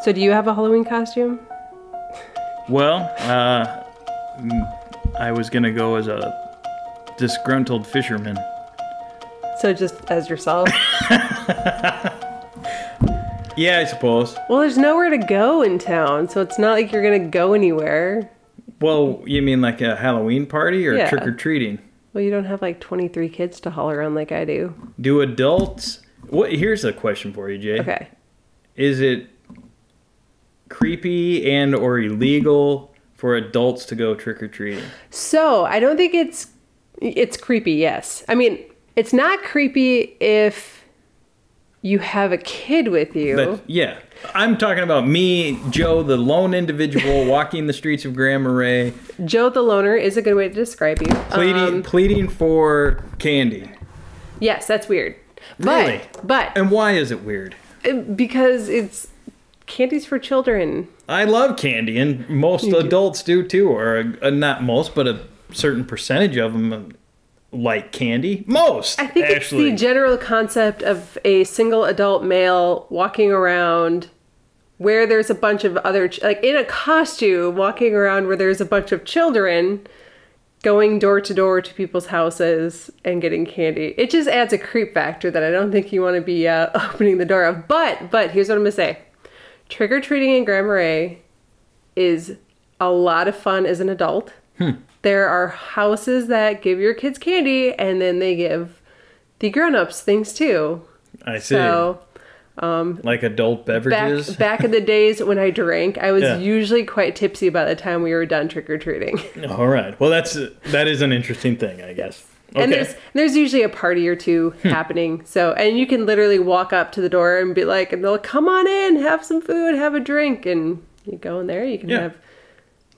So do you have a Halloween costume? Well, I was gonna go as a disgruntled fisherman. So just as yourself? Yeah, I suppose. Well, there's nowhere to go in town, so it's not like you're gonna go anywhere. Well, you mean like a Halloween party or Yeah. trick-or-treating? Well, you don't have like 23 kids to haul around like I do. Do adults... Here's a question for you, Jay. Okay. Is it creepy and or illegal for adults to go trick-or-treating? So, I don't think it's creepy, yes. I mean, it's not creepy if you have a kid with you. Yeah. I'm talking about me, Joe, the lone individual walking the streets of Grand Marais. Joe the loner is a good way to describe you. Pleading for candy. Yes, that's weird. Really? But And why is it weird? because it's candy's for children. I love candy, and most adults do too, or not most, but a certain percentage of them like candy. Most, I think actually. it's the general concept of a single adult male walking around where there's a bunch of other, like in a costume, walking around where there's a bunch of children going door to door to people's houses and getting candy. It just adds a creep factor that I don't think you want to be opening the door of. But here's what I'm going to say. Trick-or-treating in Grand Marais is a lot of fun as an adult. There are houses that give your kids candy, and then they give the grown-ups things too. I see. So, like adult beverages? back in the days when I drank, I was usually quite tipsy by the time we were done trick-or-treating. All right. Well, that is an interesting thing, I guess. Okay. And there's usually a party or two happening. So, and you can literally walk up to the door and be like, and they'll come on in, have some food, have a drink, and you go in there. You can have,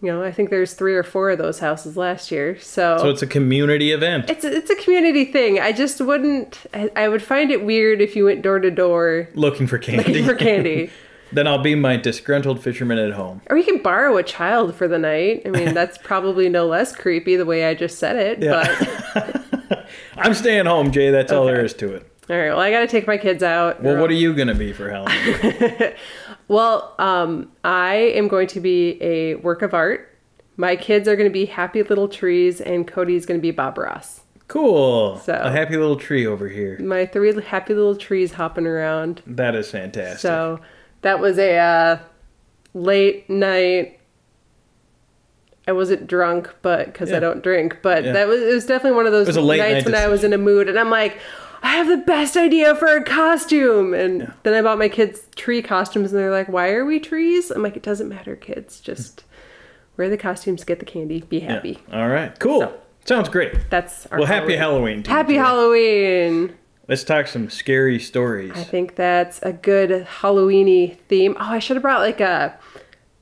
I think there's 3 or 4 of those houses last year. So it's a community event. It's a community thing. I just wouldn't. I would find it weird if you went door to door looking for candy. Then I'll be my disgruntled fisherman at home. Or you can borrow a child for the night. I mean, that's probably no less creepy the way I just said it. Yeah. But I'm staying home, Jay. That's all there is to it. All right. Well, I got to take my kids out. Well, what are you going to be for Halloween? Well, I am going to be a work of art. My kids are going to be happy little trees, and Cody's going to be Bob Ross. Cool. So, a happy little tree over here. My 3 happy little trees hopping around. That is fantastic. So that was a late night. I wasn't drunk, but because I don't drink. But it was definitely one of those nights when I was in a mood, and I'm like, I have the best idea for a costume. And then I bought my kids tree costumes, and they're like, why are we trees? I'm like, it doesn't matter, kids. Just wear the costumes, get the candy, be happy. Yeah. All right. Cool. So, sounds great. That's our Happy Halloween. Happy Halloween. Let's talk some scary stories. I think that's a good Halloween-y theme. Oh, I should have brought like a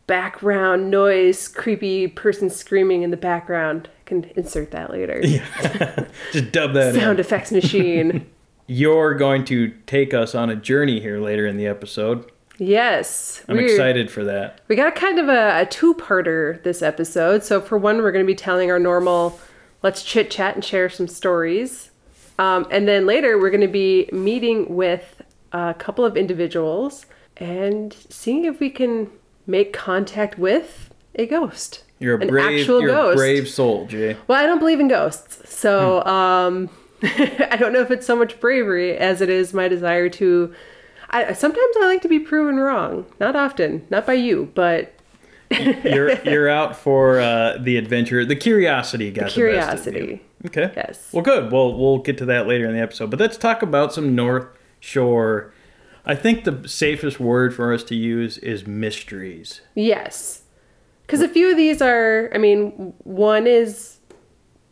background noise, creepy person screaming in the background. I can insert that later. Yeah. Just dub that in. Sound effects machine. You're going to take us on a journey here later in the episode. Yes. I'm excited for that. We got kind of a two-parter this episode. So for one, we're going to be telling our normal, let's chit-chat and share some stories. And then later, we're going to be meeting with a couple of individuals and seeing if we can make contact with a ghost. You're a brave soul, Jay. Well, I don't believe in ghosts. So I don't know if it's so much bravery as it is my desire to... sometimes I like to be proven wrong. Not often. Not by you, but... you're out for the adventure. The curiosity got the best of you. Okay. Yes. Well, good. We'll get to that later in the episode. But let's talk about some North Shore. I think the safest word for us to use is mysteries. Yes. Because a few of these are, I mean, one is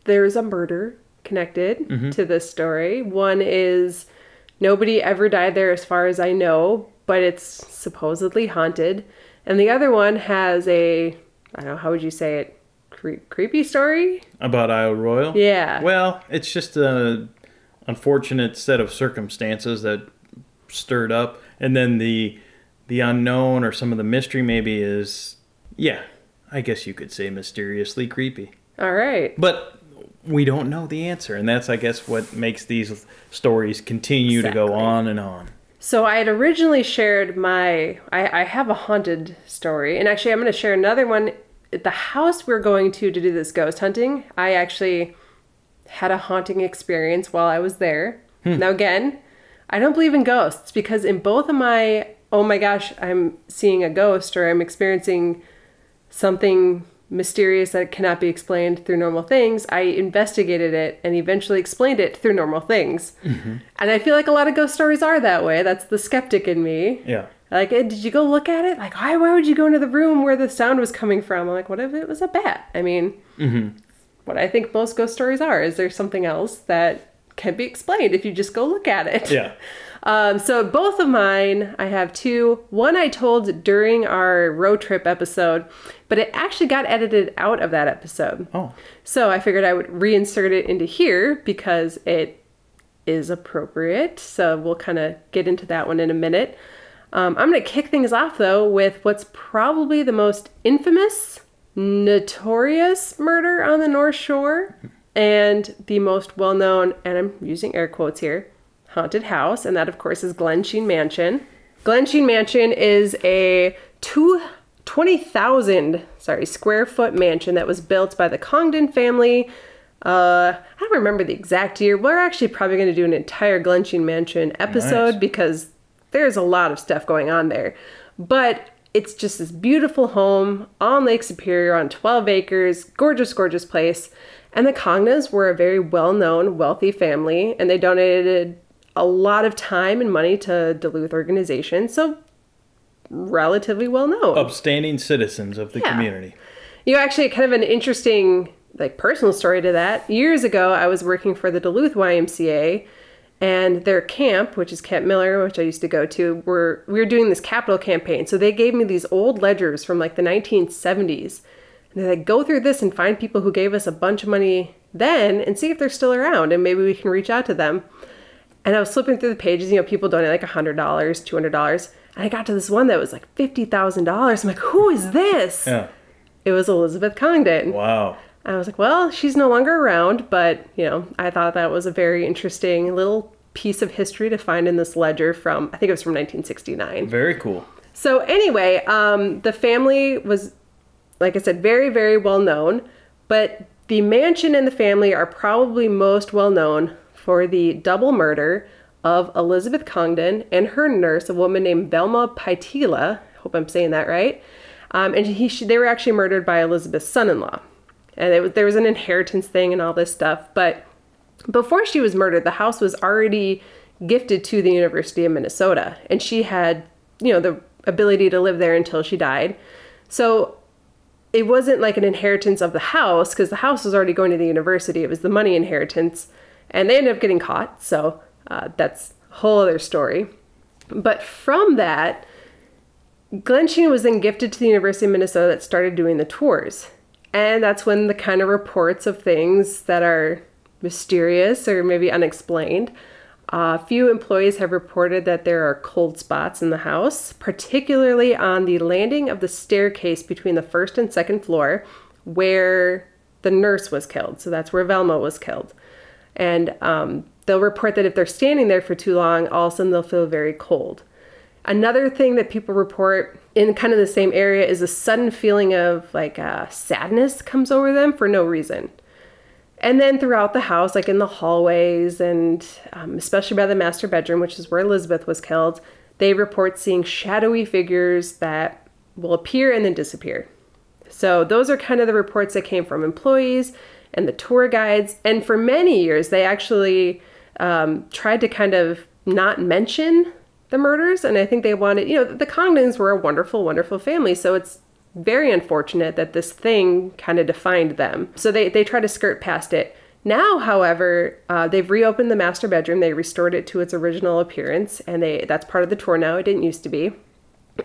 there's a murder connected to this story. One is nobody ever died there as far as I know, but it's supposedly haunted. And the other one has I don't know, how would you say it? Creepy story? About Isle Royale? Yeah. Well, it's just an unfortunate set of circumstances that stirred up. And then the unknown or some of the mystery maybe is, I guess you could say mysteriously creepy. All right. But we don't know the answer. And that's, I guess, what makes these stories continue to go on and on. So I had originally shared I have a haunted story, and actually I'm going to share another one. At the house we're going to do this ghost hunting, I actually had a haunting experience while I was there. Now again, I don't believe in ghosts because in both of my, oh my gosh, I'm seeing a ghost or I'm experiencing something mysterious that cannot be explained through normal things, I investigated it and eventually explained it through normal things. And I feel like a lot of ghost stories are that way. That's the skeptic in me. Yeah. Like, did you go look at it? Like, why would you go into the room where the sound was coming from? I'm like, what if it was a bat? I mean, what I think most ghost stories are, is there something else that can be explained if you just go look at it? Yeah. So both of mine, I have two. One I told during our road trip episode, but it actually got edited out of that episode. Oh. So I figured I would reinsert it into here because it is appropriate. So we'll kind of get into that one in a minute. I'm going to kick things off though with what's probably the most infamous, notorious murder on the North Shore and the most well-known, and I'm using air quotes here, haunted house, and that of course is Glensheen Mansion. Glensheen Mansion is a 20,000 square foot mansion that was built by the Congdon family. I don't remember the exact year. We're actually probably going to do an entire Glensheen Mansion episode because there's a lot of stuff going on there. But it's just this beautiful home on Lake Superior on 12 acres, gorgeous, gorgeous place. And the Congdons were a very well-known, wealthy family, and they donated a lot of time and money to Duluth organizations, so relatively well-known. Upstanding citizens of the community. You know, actually, kind of an interesting, personal story to that. Years ago, I was working for the Duluth YMCA, and their camp, which is Camp Miller, which I used to go to, we were doing this capital campaign. So they gave me these old ledgers from the 1970s. And they're like, go through this and find people who gave us a bunch of money then and see if they're still around and maybe we can reach out to them. And I was flipping through the pages, people donate $100, $200. And I got to this one that was $50,000. I'm like, who is this? Yeah. It was Elizabeth Congdon. Wow. I was like, well, she's no longer around, but, I thought that was a very interesting little piece of history to find in this ledger from, I think it was from 1969. Very cool. So anyway, the family was, like I said, very, very well known, but the mansion and the family are probably most well known for the double murder of Elizabeth Congdon and her nurse, a woman named Velma Paitila. Hope I'm saying that right. And they were actually murdered by Elizabeth's son-in-law. And there was an inheritance thing and all this stuff. But before she was murdered, the house was already gifted to the University of Minnesota. And she had, the ability to live there until she died. So it wasn't like an inheritance of the house because the house was already going to the university. It was the money inheritance. And they ended up getting caught. So that's a whole other story. But from that, Glensheen was then gifted to the University of Minnesota that started doing the tours. And that's when the kind of reports of things that are mysterious or maybe unexplained. A few employees have reported that there are cold spots in the house, particularly on the landing of the staircase between the first and second floor where the nurse was killed. So that's where Velma was killed. And they'll report that if they're standing there for too long, all of a sudden they'll feel very cold. Another thing that people report in kind of the same area is a sudden feeling of sadness comes over them for no reason. And then throughout the house, in the hallways and especially by the master bedroom, which is where Elizabeth was killed, they report seeing shadowy figures that will appear and then disappear. So those are kind of the reports that came from employees and the tour guides. And for many years, they actually tried to kind of not mention the murders. And I think they wanted, the Congdons were a wonderful, wonderful family. So it's very unfortunate that this thing kind of defined them. So they try to skirt past it. Now, however, they've reopened the master bedroom. They restored it to its original appearance. And that's part of the tour now. It didn't used to be.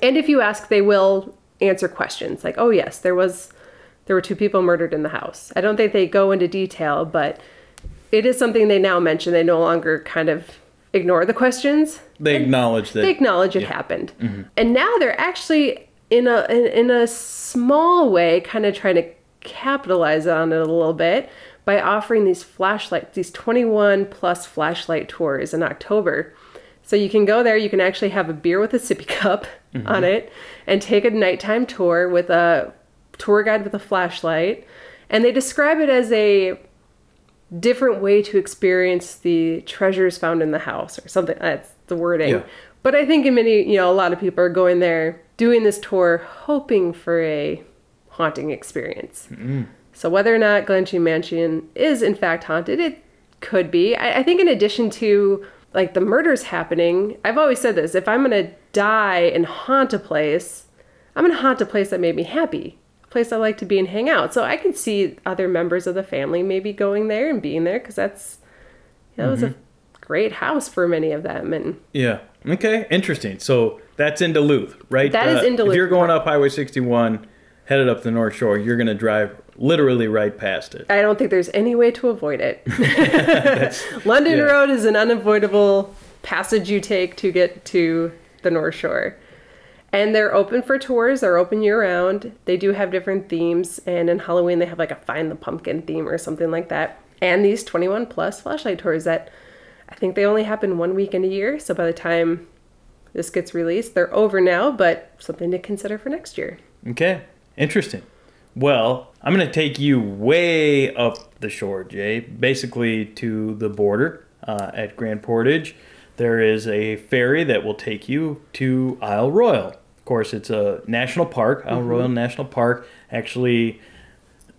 And if you ask, they will answer questions like, oh yes, there were two people murdered in the house. I don't think they go into detail, but it is something they now mention. They no longer kind of ignore the questions. They acknowledge that. They acknowledge it happened. Mm-hmm. And now they're actually in a small way kind of trying to capitalize on it a little bit by offering these 21 plus flashlight tours in October. So you can go there, you can actually have a beer with a sippy cup on it and take a nighttime tour with a tour guide with a flashlight. And they describe it as a different way to experience the treasures found in the house or something. That's the wording. Yeah. But I think in many, a lot of people are going there, doing this tour, hoping for a haunting experience. So whether or not Glensheen Mansion is in fact haunted, it could be. I think in addition to like the murders happening, I've always said this, if I'm going to die and haunt a place, I'm going to haunt a place that made me happy, a place I like to be and hang out. So I can see other members of the family maybe going there and being there because that's, it was a great house for many of them. And yeah. Okay. Interesting. So that's in Duluth, right? That is in Duluth. If you're going up Highway 61, headed up the North Shore, you're going to drive literally right past it. I don't think there's any way to avoid it. London Road is an unavoidable passage you take to get to the North Shore. And they're open for tours. They're open year-round. They do have different themes. And in Halloween, they have like a Find the Pumpkin theme or something like that. And these 21-plus flashlight tours that I think they only happen 1 weekend a year. So by the time this gets released, they're over now, but something to consider for next year. Okay. Interesting. Well, I'm going to take you way up the shore, Jay, basically to the border at Grand Portage. There is a ferry that will take you to Isle Royale. Of course, it's a national park, Isle Royale National Park, actually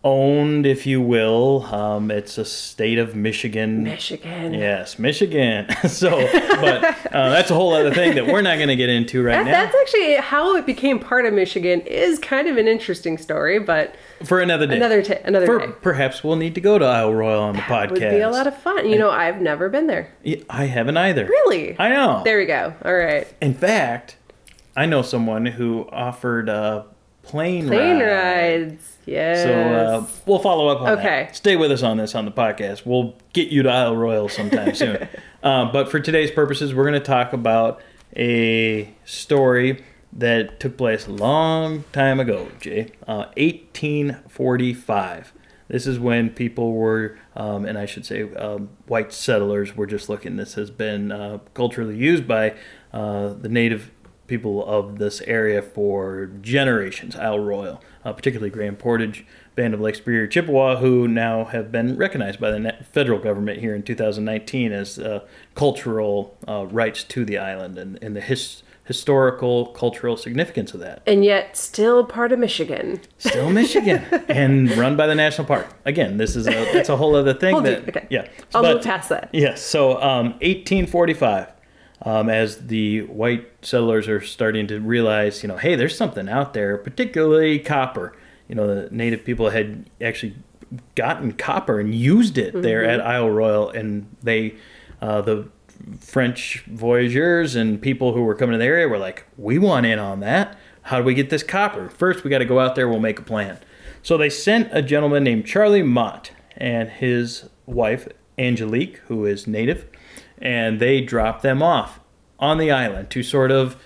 owned, if you will. It's a state of Michigan. Michigan. Yes, Michigan. But that's a whole other thing that we're not going to get into now. That's actually how it became part of Michigan is kind of an interesting story, but for another day. Another day. Perhaps we'll need to go to Isle Royale on the podcast. Would be a lot of fun. I've never been there. I haven't either. Really? I know. There we go. All right. In fact, I know someone who offered plane rides. Yes. So we'll follow up on that. Stay with us on this on the podcast. We'll get you to Isle Royale sometime soon. But for today's purposes, we're going to talk about a story that took place a long time ago, Jay. 1845. This is when people were, and I should say white settlers were just looking. This has been culturally used by the native people of this area for generations, Isle Royale, particularly Grand Portage, Band of Lake Superior, Chippewa, who now have been recognized by the federal government here in 2019 as cultural rights to the island and the historical, cultural significance of that. And yet still part of Michigan. Still Michigan. And run by the national park. Again, that's a whole other thing. Okay. Yeah. I'll move past that. Yes. So 1845. As the white settlers are starting to realize, hey, there's something out there, particularly copper. The native people had actually gotten copper and used it there at Isle Royale, and they, the French voyageurs and people who were coming to the area were like, we want in on that. How do we get this copper? First, we got to go out there. We'll make a plan. So they sent a gentleman named Charlie Mott and his wife, Angelique, who is native, and they dropped them off on the island to sort of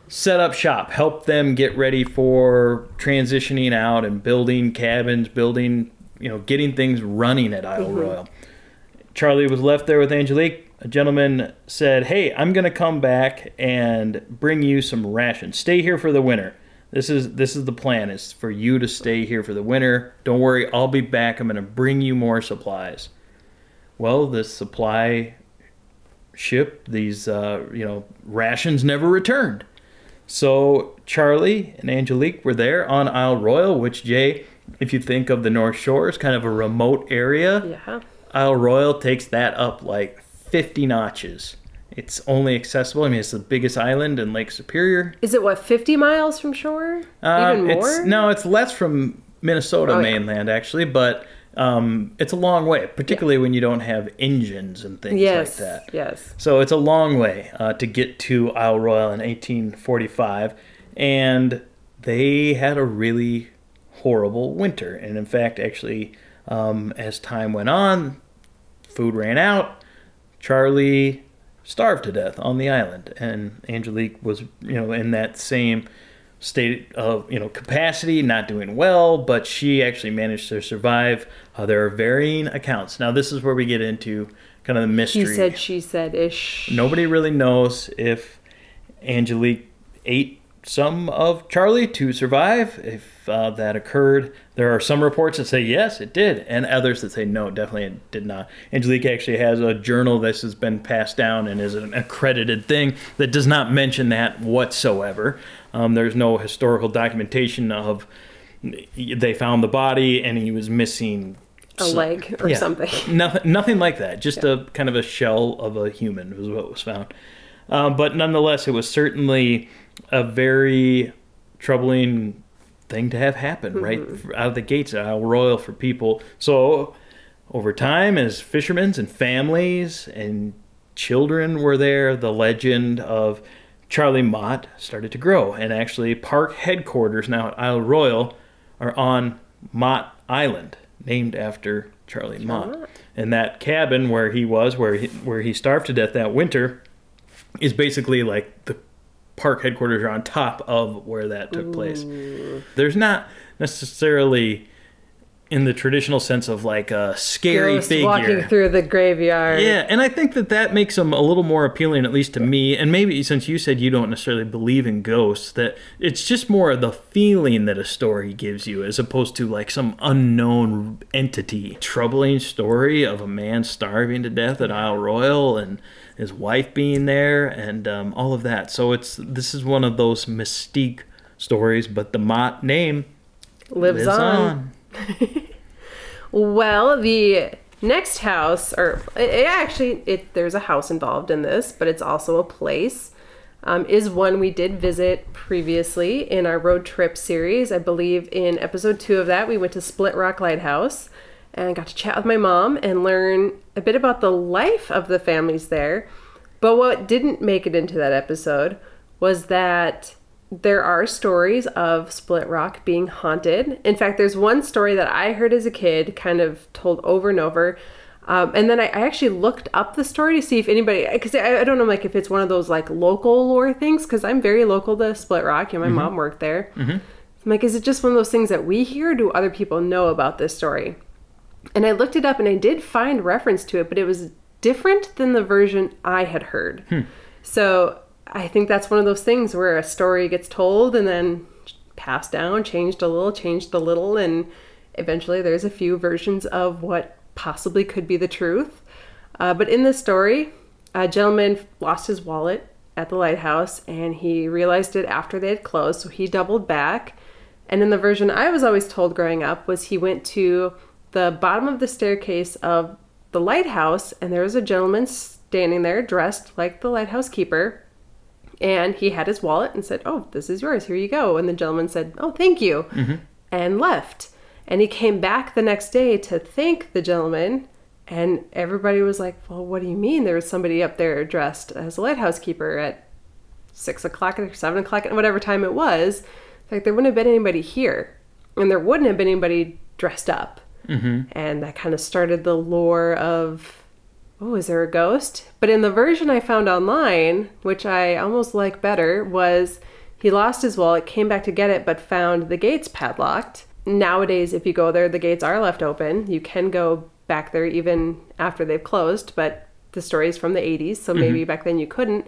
set up shop, help them get ready for transitioning out and building cabins, getting things running at Isle Royale. Charlie was left there with Angelique. A gentleman said, hey, I'm going to come back and bring you some rations. Stay here for the winter. This is the plan, is for you to stay here for the winter. Don't worry, I'll be back. I'm going to bring you more supplies. Well, this supply ship, these rations never returned. So Charlie and Angelique were there on Isle Royale, which, Jay, if you think of the North Shore, is kind of a remote area. Yeah. Isle Royale takes that up like 50 notches. It's only accessible. I mean, it's the biggest island in Lake Superior. Is it 50 miles from shore? Even more? No, it's less from Minnesota mainland actually, but it's a long way, particularly when you don't have engines and things like that. Yes. So it's a long way to get to Isle Royale in 1845, and they had a really horrible winter. And in fact, actually, as time went on, food ran out. Charlie starved to death on the island, and Angelique was, in that same state of, capacity, not doing well, but she actually managed to survive. There are varying accounts. Now, this is where we get into kind of the mystery. He said, she said-ish. Nobody really knows if Angelique ate some of Charlie to survive, if that occurred. There are some reports that say yes, it did, and others that say no, definitely it did not. Angelique actually has a journal that has been passed down and is an accredited thing that does not mention that whatsoever. There's no historical documentation of they found the body and he was missing a leg or something. Nothing like that. Just a kind of a shell of a human was what was found. But nonetheless, it was certainly a very troubling thing to have happen right out of the gates at Isle Royale for people. So over time, as fishermen and families and children were there, the legend of Charlie Mott started to grow. And actually, park headquarters now at Isle Royale are on Mott Island, named after Charlie Mott. And that cabin where he was, where he starved to death that winter, is basically like the park headquarters are on top of where that took place. There's not necessarily, in the traditional sense of like a scary Ghost figure walking through the graveyard. Yeah, and I think that makes them a little more appealing, at least to me. And maybe since you said you don't necessarily believe in ghosts, that it's just more of the feeling that a story gives you, as opposed to like some unknown entity. Troubling story of a man starving to death at Isle Royale and his wife being there and all of that. So this is one of those mystique stories, but the Mott name lives on. Well, the next house, or there's a house involved in this, but it's also a place, is one we did visit previously in our road trip series. I believe in episode 2 of that, we went to Rock Lighthouse and got to chat with my mom and learn a bit about the life of the families there. But what didn't make it into that episode was that there are stories of Split Rock being haunted. In fact, there's one story that I heard as a kid, kind of told over and over. And then I actually looked up the story to see if anybody, because I don't know, like if it's one of those like local lore things, because I'm very local to Split Rock. You know, my mom worked there. I'm like, is it just one of those things that we hear? Or do other people know about this story? And I looked it up and I did find reference to it, but it was different than the version I had heard. So I think that's one of those things where a story gets told and then passed down, changed a little, and eventually there's a few versions of what possibly could be the truth. But in this story, a gentleman lost his wallet at the lighthouse and he realized it after they had closed, so he doubled back. And in the version I was always told growing up was he went to the bottom of the staircase of the lighthouse and there was a gentleman standing there dressed like the lighthouse keeper. And he had his wallet and said, "Oh, this is yours. Here you go." And the gentleman said, "Oh, thank you," and left. And he came back the next day to thank the gentleman. And everybody was like, "Well, what do you mean? There was somebody up there dressed as a lighthouse keeper at 6 o'clock or 7 o'clock, whatever time it was. Like, there wouldn't have been anybody here. And there wouldn't have been anybody dressed up." And that kind of started the lore of, oh, is there a ghost? But in the version I found online, which I almost like better, was he lost his wallet, came back to get it, but found the gates padlocked. Nowadays, if you go there, the gates are left open. You can go back there even after they've closed, but the story is from the 80s, so maybe back then you couldn't.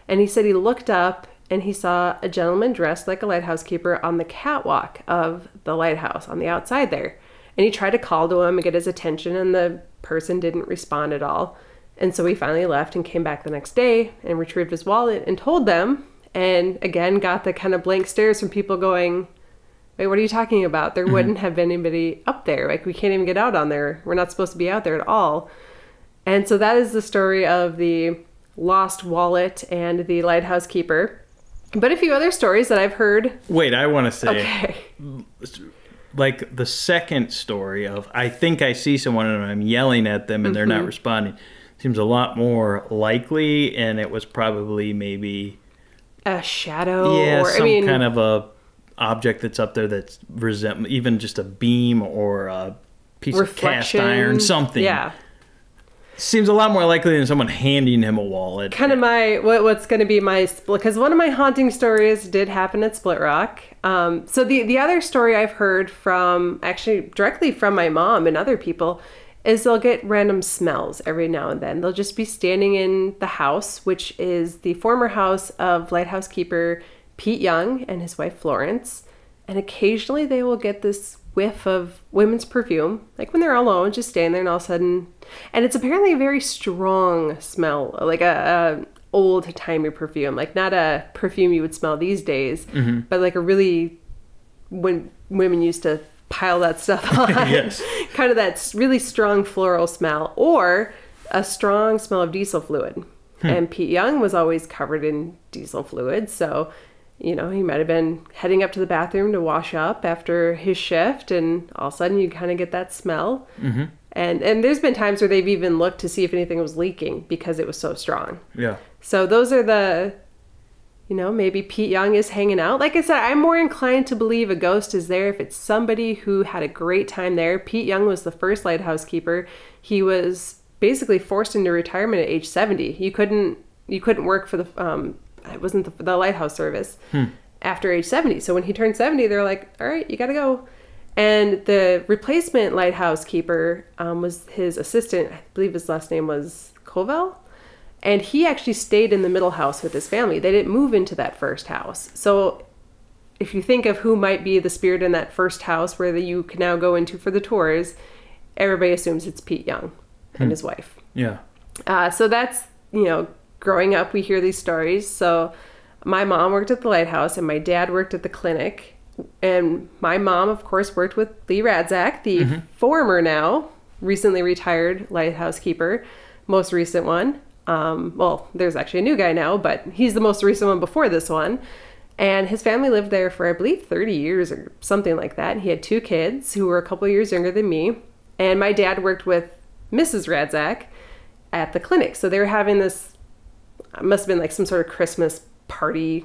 And he said he looked up and he saw a gentleman dressed like a lighthouse keeper on the catwalk of the lighthouse on the outside there. And he tried to call to him and get his attention, and the person didn't respond at all. And so he finally left and came back the next day and retrieved his wallet and told them, and again got the kind of blank stares from people going, "Wait, what are you talking about? There wouldn't have been anybody up there. Like, we can't even get out on there. We're not supposed to be out there at all." And so that is the story of the lost wallet and the lighthouse keeper. But a few other stories that I've heard. Wait, I want to say... Okay. Like the second story of, I think I see someone and I'm yelling at them and they're not responding, seems a lot more likely, and it was probably maybe a shadow, yeah, or some kind of a object that's up there that's even just a beam or a piece of cast iron, something. Yeah. Seems a lot more likely than someone handing him a wallet. Kind of what's going to be my split, because one of my haunting stories did happen at Split Rock. So the other story I've heard from, actually directly from my mom and other people, is they'll get random smells every now and then. They'll just be standing in the house, which is the former house of lighthouse keeper Pete Young and his wife Florence. And occasionally they will get this whiff of women's perfume, like when they're alone, just standing there, and all of a sudden, and it's apparently a very strong smell, like a old-timey perfume, like not a perfume you would smell these days, but like a really, when women used to pile that stuff on, Yes. kind of that really strong floral smell, or a strong smell of diesel fluid. And Pete Young was always covered in diesel fluid, so you know, he might have been heading up to the bathroom to wash up after his shift, and all of a sudden you kind of get that smell. And there's been times where they've even looked to see if anything was leaking because it was so strong. Yeah. So those are the, you know, maybe Pete Young is hanging out. Like I said, I'm more inclined to believe a ghost is there if it's somebody who had a great time there. Pete Young was the first lighthouse keeper. He was basically forced into retirement at age 70. You couldn't work for the it wasn't the lighthouse service after age 70. So when he turned 70, they're like, all right, you got to go. And the replacement lighthouse keeper was his assistant. I believe his last name was Koval. And he actually stayed in the middle house with his family. They didn't move into that first house. So if you think of who might be the spirit in that first house where you can now go into for the tours, everybody assumes it's Pete Young and his wife. Yeah. So that's, you know, growing up, we hear these stories. So my mom worked at the lighthouse and my dad worked at the clinic. And my mom, of course, worked with Lee Radzak, the former now, recently retired lighthouse keeper, most recent one. Well, there's actually a new guy now, but he's the most recent one before this one. And his family lived there for, I believe, 30 years or something like that. And he had 2 kids who were a couple years younger than me. And my dad worked with Mrs. Radzak at the clinic. So they were having this, it must have been like some sort of Christmas party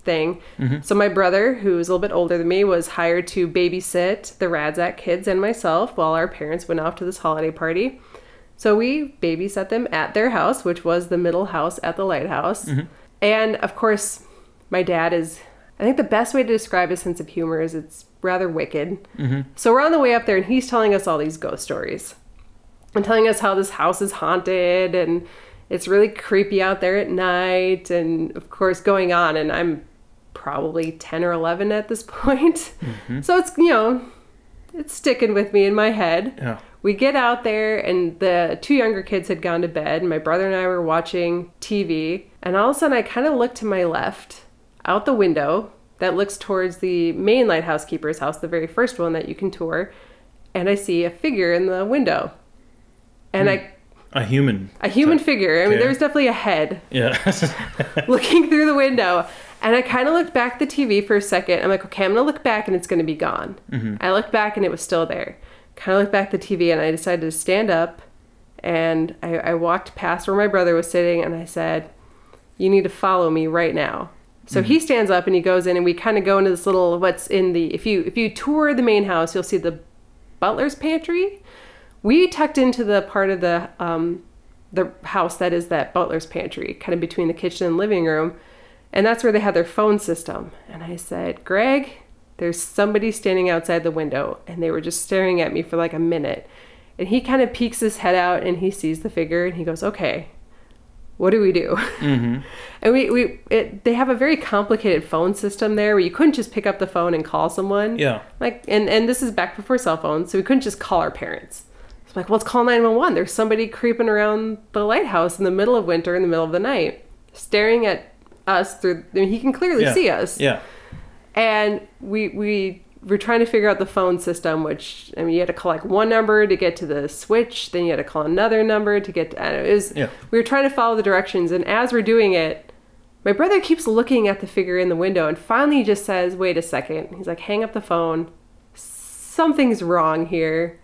thing. So my brother, who's a little bit older than me, was hired to babysit the Radzak kids and myself while our parents went off to this holiday party. So we babysat them at their house, which was the middle house at the lighthouse. And of course, my dad is, I think the best way to describe his sense of humor is it's rather wicked. So we're on the way up there and he's telling us all these ghost stories and telling us how this house is haunted and it's really creepy out there at night. And of course going on, and I'm probably 10 or 11 at this point. So it's, you know, it's sticking with me in my head. Yeah. We get out there and the 2 younger kids had gone to bed. And my brother and I were watching TV. And all of a sudden I kind of looked to my left out the window that looks towards the main lighthouse keeper's house, the very first one that you can tour. And I see a figure in the window. And a human figure. I mean, there was definitely a head looking through the window. And I kind of looked back at the TV for a second. I'm like, okay, I'm going to look back and it's going to be gone. I looked back and it was still there. Kind of looked back at the TV and I decided to stand up. And I walked past where my brother was sitting and I said, you need to follow me right now. So he stands up and he goes in and we kind of go into this little, what's in the, if you tour the main house, you'll see the butler's pantry. We tucked into the part of the house that is that butler's pantry, kind of between the kitchen and living room. And that's where they had their phone system. And I said, Greg, there's somebody standing outside the window. And they were just staring at me for like a minute. And he kind of peeks his head out and he sees the figure and he goes, okay, what do we do? And they have a very complicated phone system there where you couldn't just pick up the phone and call someone. Yeah. Like, and this is back before cell phones. So we couldn't just call our parents. It's like, well, let's call 911. There's somebody creeping around the lighthouse in the middle of winter, in the middle of the night, staring at us through, I mean, he can clearly see us. Yeah. And we were trying to figure out the phone system, which, I mean, you had to call like one number to get to the switch, then you had to call another number to get to, I don't know, it was, we were trying to follow the directions. And as we're doing it, my brother keeps looking at the figure in the window and finally he just says, wait a second. He's like, hang up the phone. Something's wrong here.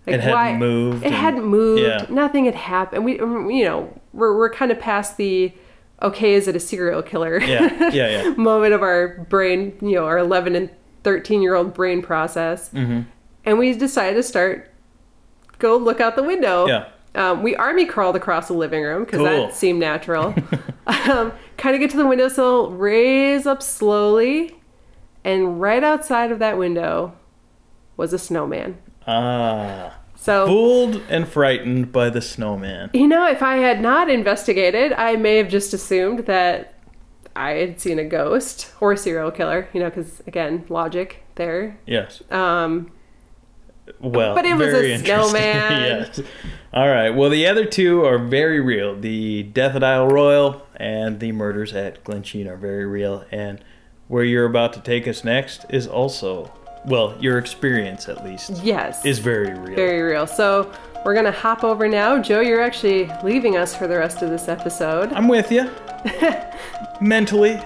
Like, it hadn't moved. It hadn't moved. Yeah. Nothing had happened. We, you know, we're kind of past the, okay, is it a serial killer? Moment of our brain, you know, our 11 and 13-year-old brain process. And we decided to go look out the window. We army crawled across the living room because that seemed natural. Kind of get to the windowsill, raise up slowly, and right outside of that window was a snowman. So, fooled and frightened by the snowman. you know, if I had not investigated, I may have just assumed that I had seen a ghost or a serial killer, you know, because, again, logic there. Yes. Well, But it was a snowman. Yes. All right. Well, the other two are very real. The death at Isle Royale and the murders at Glensheen are very real. And where you're about to take us next is also, well, your experience at least. Yes. Is very real. Very real. So we're going to hop over now. Joe, you're actually leaving us for the rest of this episode. I'm with you. Mentally.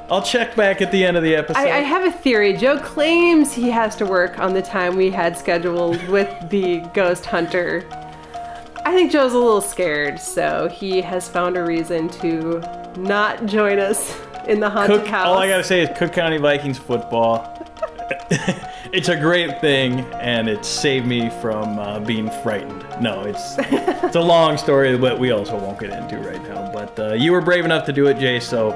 I'll check back at the end of the episode. I have a theory. Joe claims he has to work on the time we had scheduled with the ghost hunter. I think Joe's a little scared, so he has found a reason to not join us in the haunted house. All I gotta say is Cook County Vikings football. It's a great thing, and it saved me from being frightened. No, it's a long story that we also won't get into right now. But you were brave enough to do it, Jay, so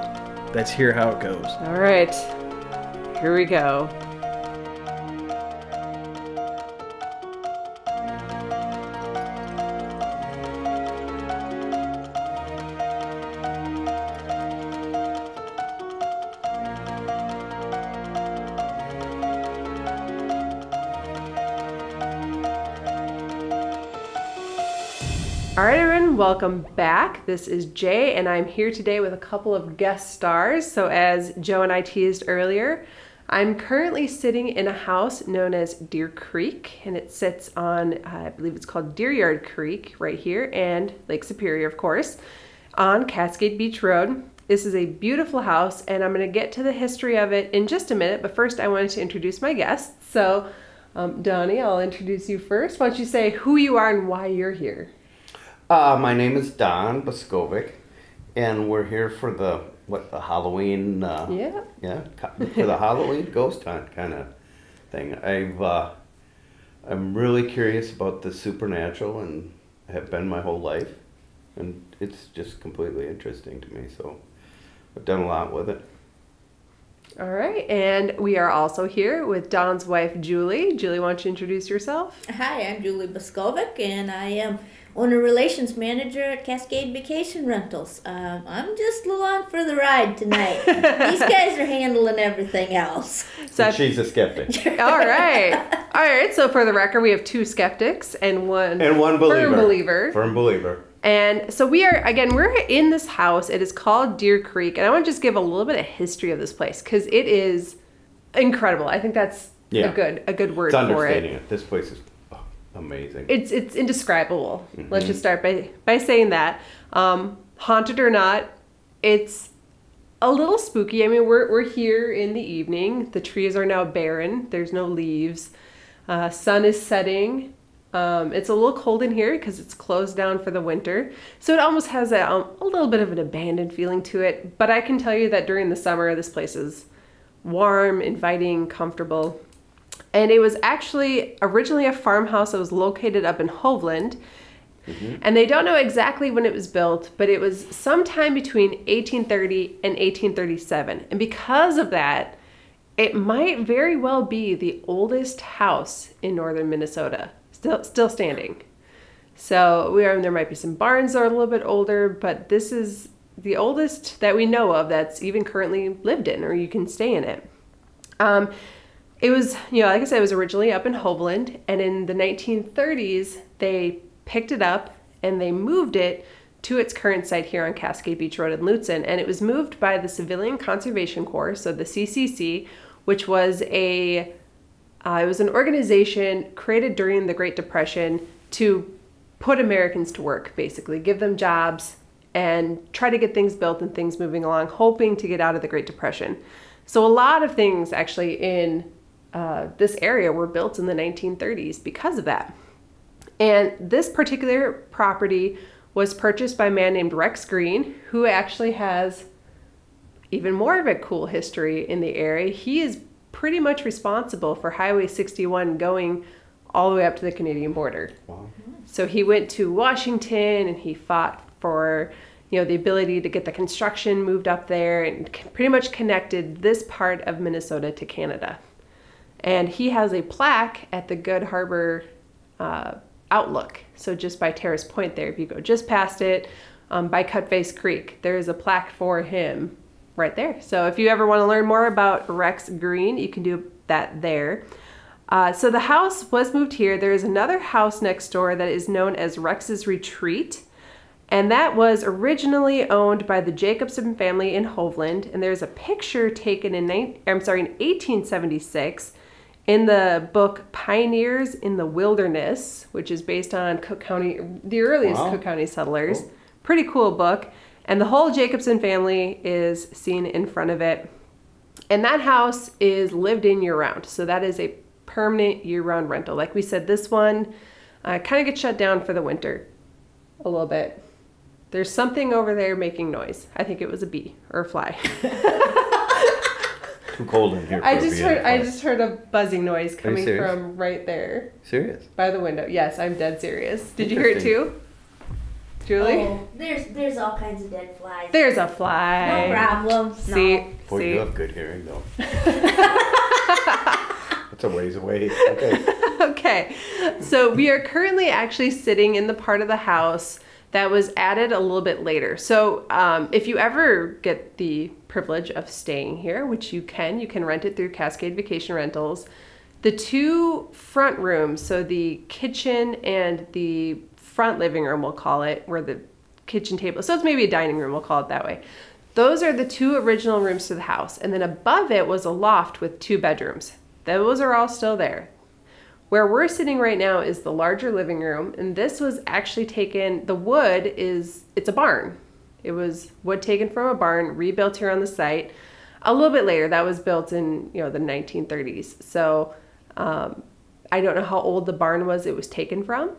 let's hear how it goes. All right, here we go. All right, everyone, welcome back. This is Jay, and I'm here today with a couple of guest stars. So as Joe and I teased earlier, I'm currently sitting in a house known as Deer Creek, and it sits on, I believe it's called Deer Yard Creek right here, and Lake Superior, of course, on Cascade Beach Road. This is a beautiful house, and I'm going to get to the history of it in just a minute, but first I wanted to introduce my guests. So, Donnie, I'll introduce you first. Why don't you say who you are and why you're here? My name is Don Buskovick, and we're here for the Halloween, for the Halloween ghost hunt kind of thing. I'm really curious about the supernatural and have been my whole life, and it's just completely interesting to me, so I've done a lot with it. All right, and we are also here with Don's wife, Julie. Julie, why don't you introduce yourself? Hi, I'm Julie Buskovick, and I am owner relations manager at Cascade Vacation Rentals. I'm just along for the ride tonight. These guys are handling everything else. So she's a skeptic. All right. So for the record, we have two skeptics and one believer. Firm believer. And so we're in this house. It is called Deer Creek, and I want to just give a little bit of history of this place because it is incredible. I think that's a good word for it. This place is amazing. It's indescribable. Mm-hmm. Let's just start by saying that. Haunted or not, it's a little spooky. I mean, we're here in the evening. The trees are now barren. There's no leaves. Sun is setting. It's a little cold in here because it's closed down for the winter. So it almost has a little bit of an abandoned feeling to it. But I can tell you that during the summer, this place is warm, inviting, comfortable. And it was actually originally a farmhouse that was located up in Hovland. Mm-hmm. And they don't know exactly when it was built, but it was sometime between 1830 and 1837. And because of that, it might very well be the oldest house in northern Minnesota, still standing. So there might be some barns that are a little bit older, but this is the oldest that we know of that's even currently lived in, or you can stay in it. It was, like I said, it was originally up in Hovland, and in the 1930s, they picked it up and they moved it to its current site here on Cascade Beach Road in Lutsen, and it was moved by the Civilian Conservation Corps, so the CCC, which was it was an organization created during the Great Depression to put Americans to work, basically, give them jobs and try to get things built and things moving along, hoping to get out of the Great Depression. So a lot of things actually in this area were built in the 1930s because of that. And this particular property was purchased by a man named Rex Green, who actually has even more of a cool history in the area. He is pretty much responsible for Highway 61 going all the way up to the Canadian border. Wow. So he went to Washington and he fought for the ability to get the construction moved up there and pretty much connected this part of Minnesota to Canada. And he has a plaque at the Good Harbor outlook. So just by Terrace Point there, if you go just past it, by Cutface Creek, there is a plaque for him right there. So if you ever want to learn more about Rex Green, you can do that there. So the house was moved here. There is another house next door that is known as Rex's Retreat. And that was originally owned by the Jacobson family in Hovland. And there's a picture taken in 1876 in the book Pioneers in the Wilderness, which is based on Cook County, the earliest Cook County settlers. Cool. Pretty cool book. And the whole Jacobson family is seen in front of it. And that house is lived in year-round. So that is a permanent year-round rental. Like we said, this one kind of gets shut down for the winter a little bit. There's something over there making noise. I think it was a bee or a fly. Too cold in here. I just heard a buzzing noise coming from right there. Serious? By the window. Yes, I'm dead serious. Did you hear it too? Julie? Oh, there's all kinds of dead flies. There's a fly. No problem. See? No. Boy, you have good hearing though. That's a ways away. Okay. Okay. So we are currently actually sitting in the part of the house that was added a little bit later. So if you ever get the privilege of staying here, which you can rent it through Cascade Vacation Rentals. The two front rooms, so the kitchen and the front living room, we'll call it, where the kitchen table, so it's maybe a dining room, we'll call it that way. Those are the two original rooms to the house. And then above it was a loft with 2 bedrooms. Those are all still there. Where we're sitting right now is the larger living room, and this was actually taken, the wood it's a barn. It was wood taken from a barn, rebuilt here on the site. A little bit later, that was built in, the 1930s. So I don't know how old the barn was it was taken from,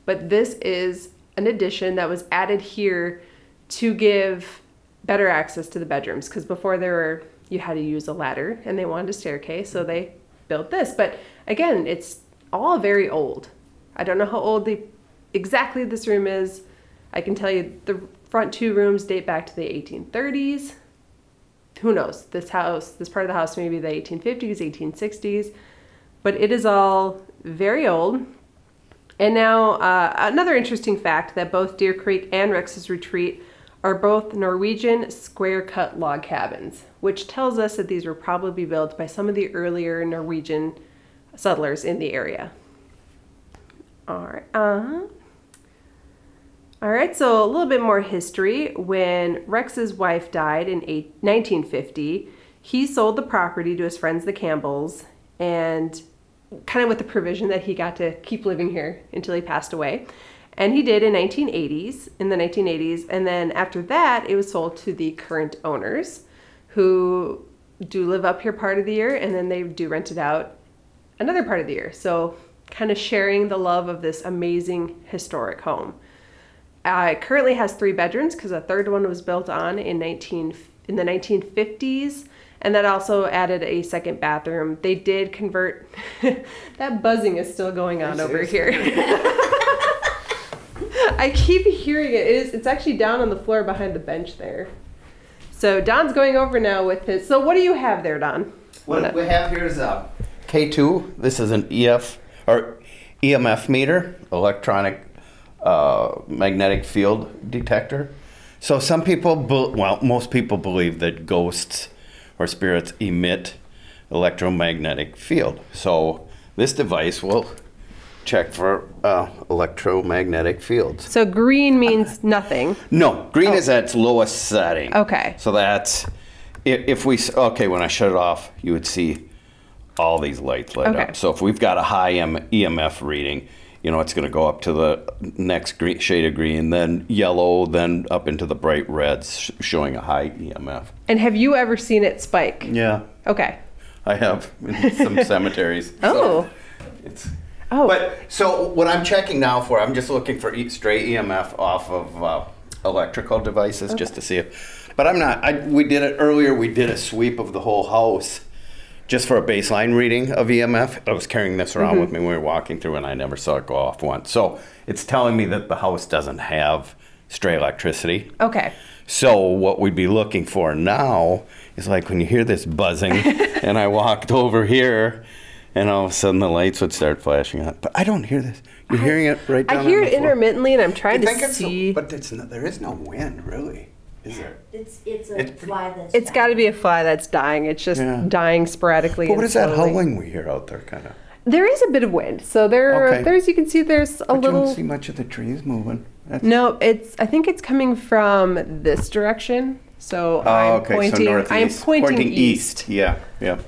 but this is an addition that was added here to give better access to the bedrooms, because before you had to use a ladder and they wanted a staircase, so they built this. But again, it's all very old. I don't know how old exactly this room is. I can tell you the front 2 rooms date back to the 1830s. Who knows? This part of the house, maybe the 1850s, 1860s, but it is all very old. And now another interesting fact that both Deer Creek and Rex's Retreat are both Norwegian square-cut log cabins, which tells us that these were probably built by some of the earlier Norwegian settlers in the area. All right, so a little bit more history. When Rex's wife died in 1950, he sold the property to his friends, the Campbells, and kind of with the provision that he got to keep living here until he passed away. And he did in the 1980s. And then after that, it was sold to the current owners, who do live up here part of the year, and then they do rent it out another part of the year. So kind of sharing the love of this amazing historic home. It currently has 3 bedrooms because a third one was built on in the 1950s. And that also added a second bathroom. They did convert, that buzzing is still going on over here. I keep hearing it. It's actually down on the floor behind the bench there. So Don's going over now with his, so what do you have there, Don? What we have here is a K2. This is an EMF meter, electronic magnetic field detector. So some people, most people believe that ghosts or spirits emit electromagnetic field. So this device will check for electromagnetic fields. So green means nothing. No, green is at its lowest setting. Okay. So that's, when I shut it off, you would see all these lights light up. So if we've got a high EMF reading, it's going to go up to the next shade of green, then yellow, then up into the bright reds, showing a high EMF. And have you ever seen it spike? Yeah. Okay. I have in some cemeteries. Oh. But so what I'm checking now for, I'm just looking for straight EMF off of electrical devices just to see if, but I'm not, we did it earlier, we did a sweep of the whole house just for a baseline reading of EMF. I was carrying this around with me when we were walking through, and I never saw it go off once. So it's telling me that the house doesn't have stray electricity. Okay. So what we'd be looking for now is like when you hear this buzzing, and I walked over here, and all of a sudden the lights would start flashing on. But I don't hear this. You're hearing it right down I hear on the it floor. intermittently, and I'm trying to see. But there is no wind, really, is there? It's a fly that's It's got to be a fly that's dying. It's just dying sporadically. But what and is that slowly. howling we hear out there, kind of? There is a bit of wind, so there's you can see there's a But little. you don't see much of the trees moving. No, I think it's coming from this direction. So I'm pointing. So northeast. I am pointing east. Yeah, yeah.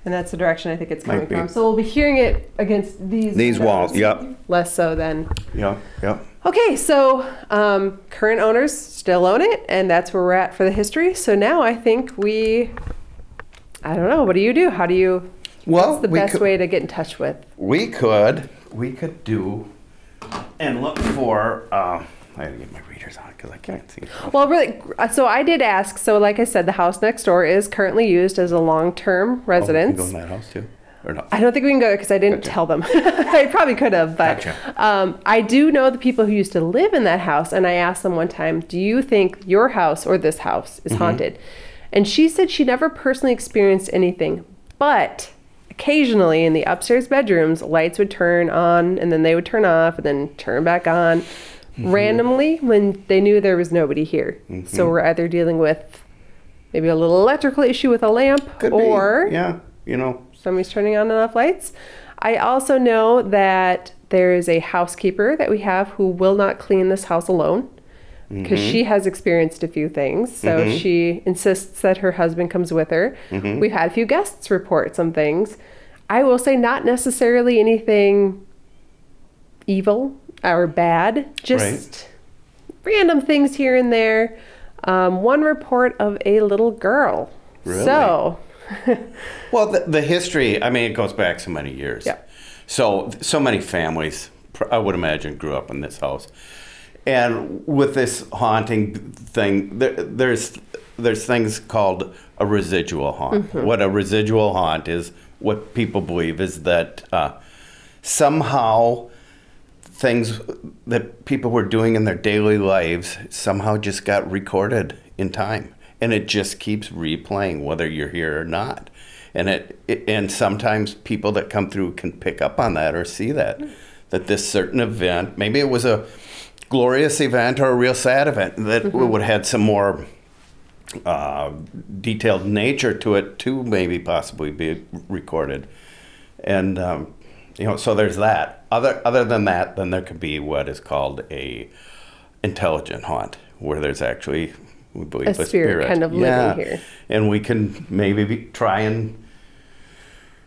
And that's the direction I think it's coming Might be. from. So we'll be hearing it against these walls. Yep. Less so than. Yep. Yep. Okay, so current owners still own it, and that's where we're at for the history. So now I think I don't know. What do you do? How do you? Well, what's the best way to get in touch with? We could do and look for. I gotta get my readers on because I can't see. Well, really, so I did ask. So, like I said, the house next door is currently used as a long-term residence. Oh, we can go in that house too, or no? I don't think we can go there because I didn't tell them. I probably could have, but I do know the people who used to live in that house, and I asked them one time, "Do you think your house or this house is haunted?" And she said she never personally experienced anything, but occasionally in the upstairs bedrooms, lights would turn on and then they would turn off and then turn back on randomly when they knew there was nobody here. So we're either dealing with maybe a little electrical issue with a lamp or somebody's turning on and off lights. I also know that there is a housekeeper that we have who will not clean this house alone because she has experienced a few things. So she insists that her husband comes with her. We've had a few guests report some things. I will say not necessarily anything evil or bad, just random things here and there. One report of a little girl. Really? So. Well, the history, I mean, it goes back so many years. Yeah. So many families, I would imagine, grew up in this house. And with this haunting thing, there's things called a residual haunt. What a residual haunt is, what people believe is that somehow things that people were doing in their daily lives somehow just got recorded in time. And it just keeps replaying whether you're here or not. And sometimes people that come through can pick up on that or see that this certain event, maybe it was a glorious event or a real sad event that would have had some more detailed nature to it to maybe possibly be recorded. And, so there's that. Other than that, then there could be what is called a intelligent haunt, where there's actually, we believe, a spirit kind of living here. And we can maybe try and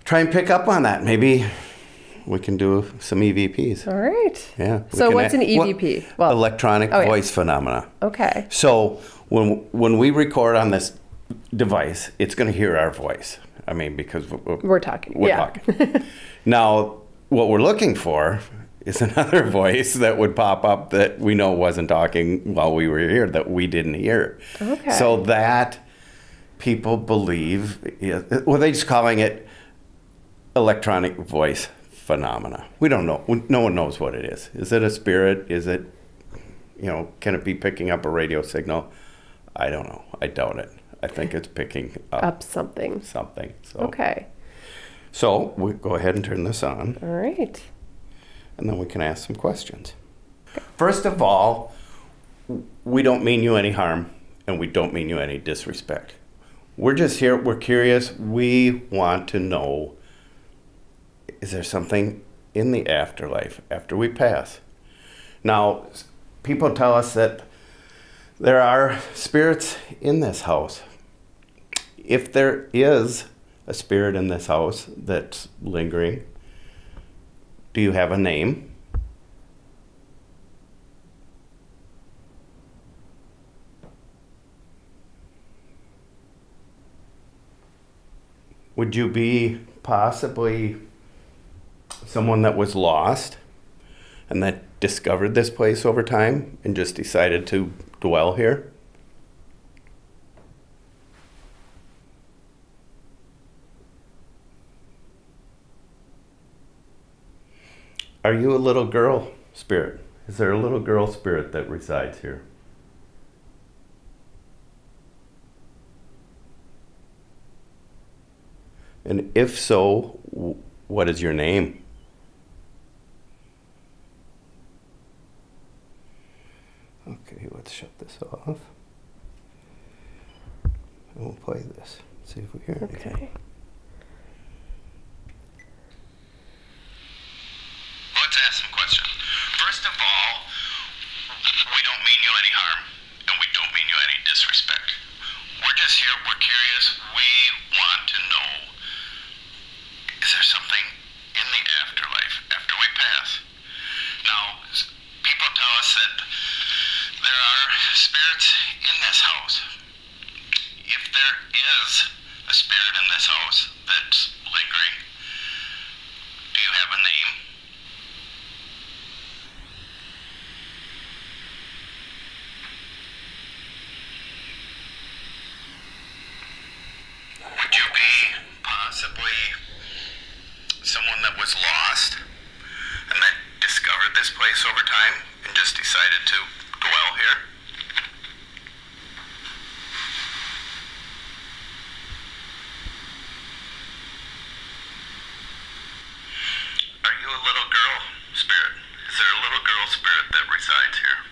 pick up on that. Maybe we can do some EVPs. All right. Yeah. So what's an EVP? Well, electronic voice phenomena. Okay. So when we record on this device, it's going to hear our voice. I mean, because we're talking. We're talking. Now, what we're looking for is another voice that would pop up that we know wasn't talking while we were here, that we didn't hear. Okay. So that people believe, well, they're just calling it electronic voice phenomena. We don't know. No one knows what it is. Is it a spirit? Is it, can it be picking up a radio signal? I don't know. I doubt it. I think it's picking up something. Something. So. Okay. So we go ahead and turn this on. All right. And then we can ask some questions. First of all, we don't mean you any harm, and we don't mean you any disrespect. We're just here. We're curious. We want to know, is there something in the afterlife after we pass? Now, people tell us that there are spirits in this house. If there is a spirit in this house that's lingering, do you have a name? Would you be possibly someone that was lost and that discovered this place over time and just decided to dwell here? Are you a little girl spirit? Is there a little girl spirit that resides here? And if so, what is your name? Okay, let's shut this off. And we'll play this. See if we hear anything. Okay. Let's ask some questions. First of all, we don't mean you any harm, and we don't mean you any disrespect. We're just here, we're curious, we want to know, is there something in the afterlife after we pass? Now, people tell us that there are spirits in this house. If there is a spirit in this house that's lingering, do you have a name? Would you be possibly someone that was lost and that discovered this place over time and just decided to dwell here? Are you a little girl spirit? Is there a little girl spirit that resides here?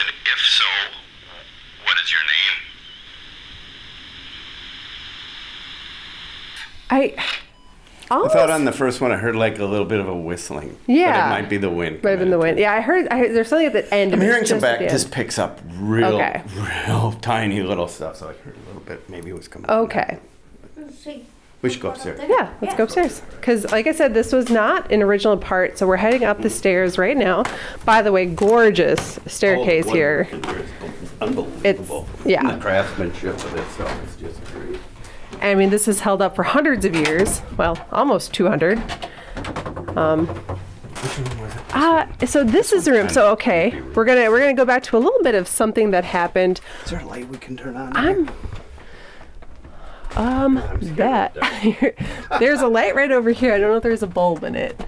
And if so, what is your name? I thought on the first one I heard like a little bit of a whistling. Yeah. But it might be the wind. Might have been the wind. Yeah, I heard there's something at the end. I'm hearing some back. This This picks up real tiny little stuff. So I heard a little bit. Maybe it was coming. Okay. We should go upstairs. Yeah, let's go upstairs. Because, like I said, this was not an original part, so we're heading up the stairs right now. By the way, gorgeous staircase here. Unbelievable. Yeah. And the craftsmanship of this stuff is just great. I mean, this has held up for hundreds of years. Well, almost 200. Which one was it? So this is the room. So okay, we're gonna go back to a little bit of something that happened. Is there a light we can turn on? There's a light right over here. I don't know if there's a bulb in it.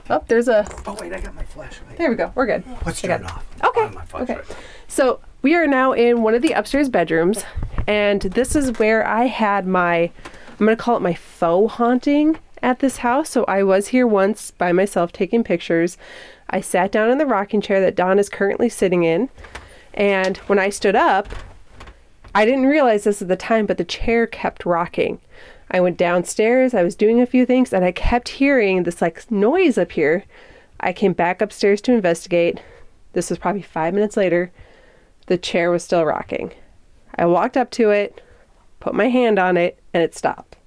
Oh, there's a. Oh wait, I got my flashlight. There we go. We're good. Let's turn it off. Okay. So we are now in one of the upstairs bedrooms, and this is where I had my, I'm going to call it my faux haunting at this house. So I was here once by myself taking pictures. I sat down in the rocking chair that Don is currently sitting in, and when I stood up, I didn't realize this at the time, but the chair kept rocking. I went downstairs, I was doing a few things, and I kept hearing this like noise up here. I came back upstairs to investigate. This was probably 5 minutes later. The chair was still rocking. I walked up to it, put my hand on it, and it stopped.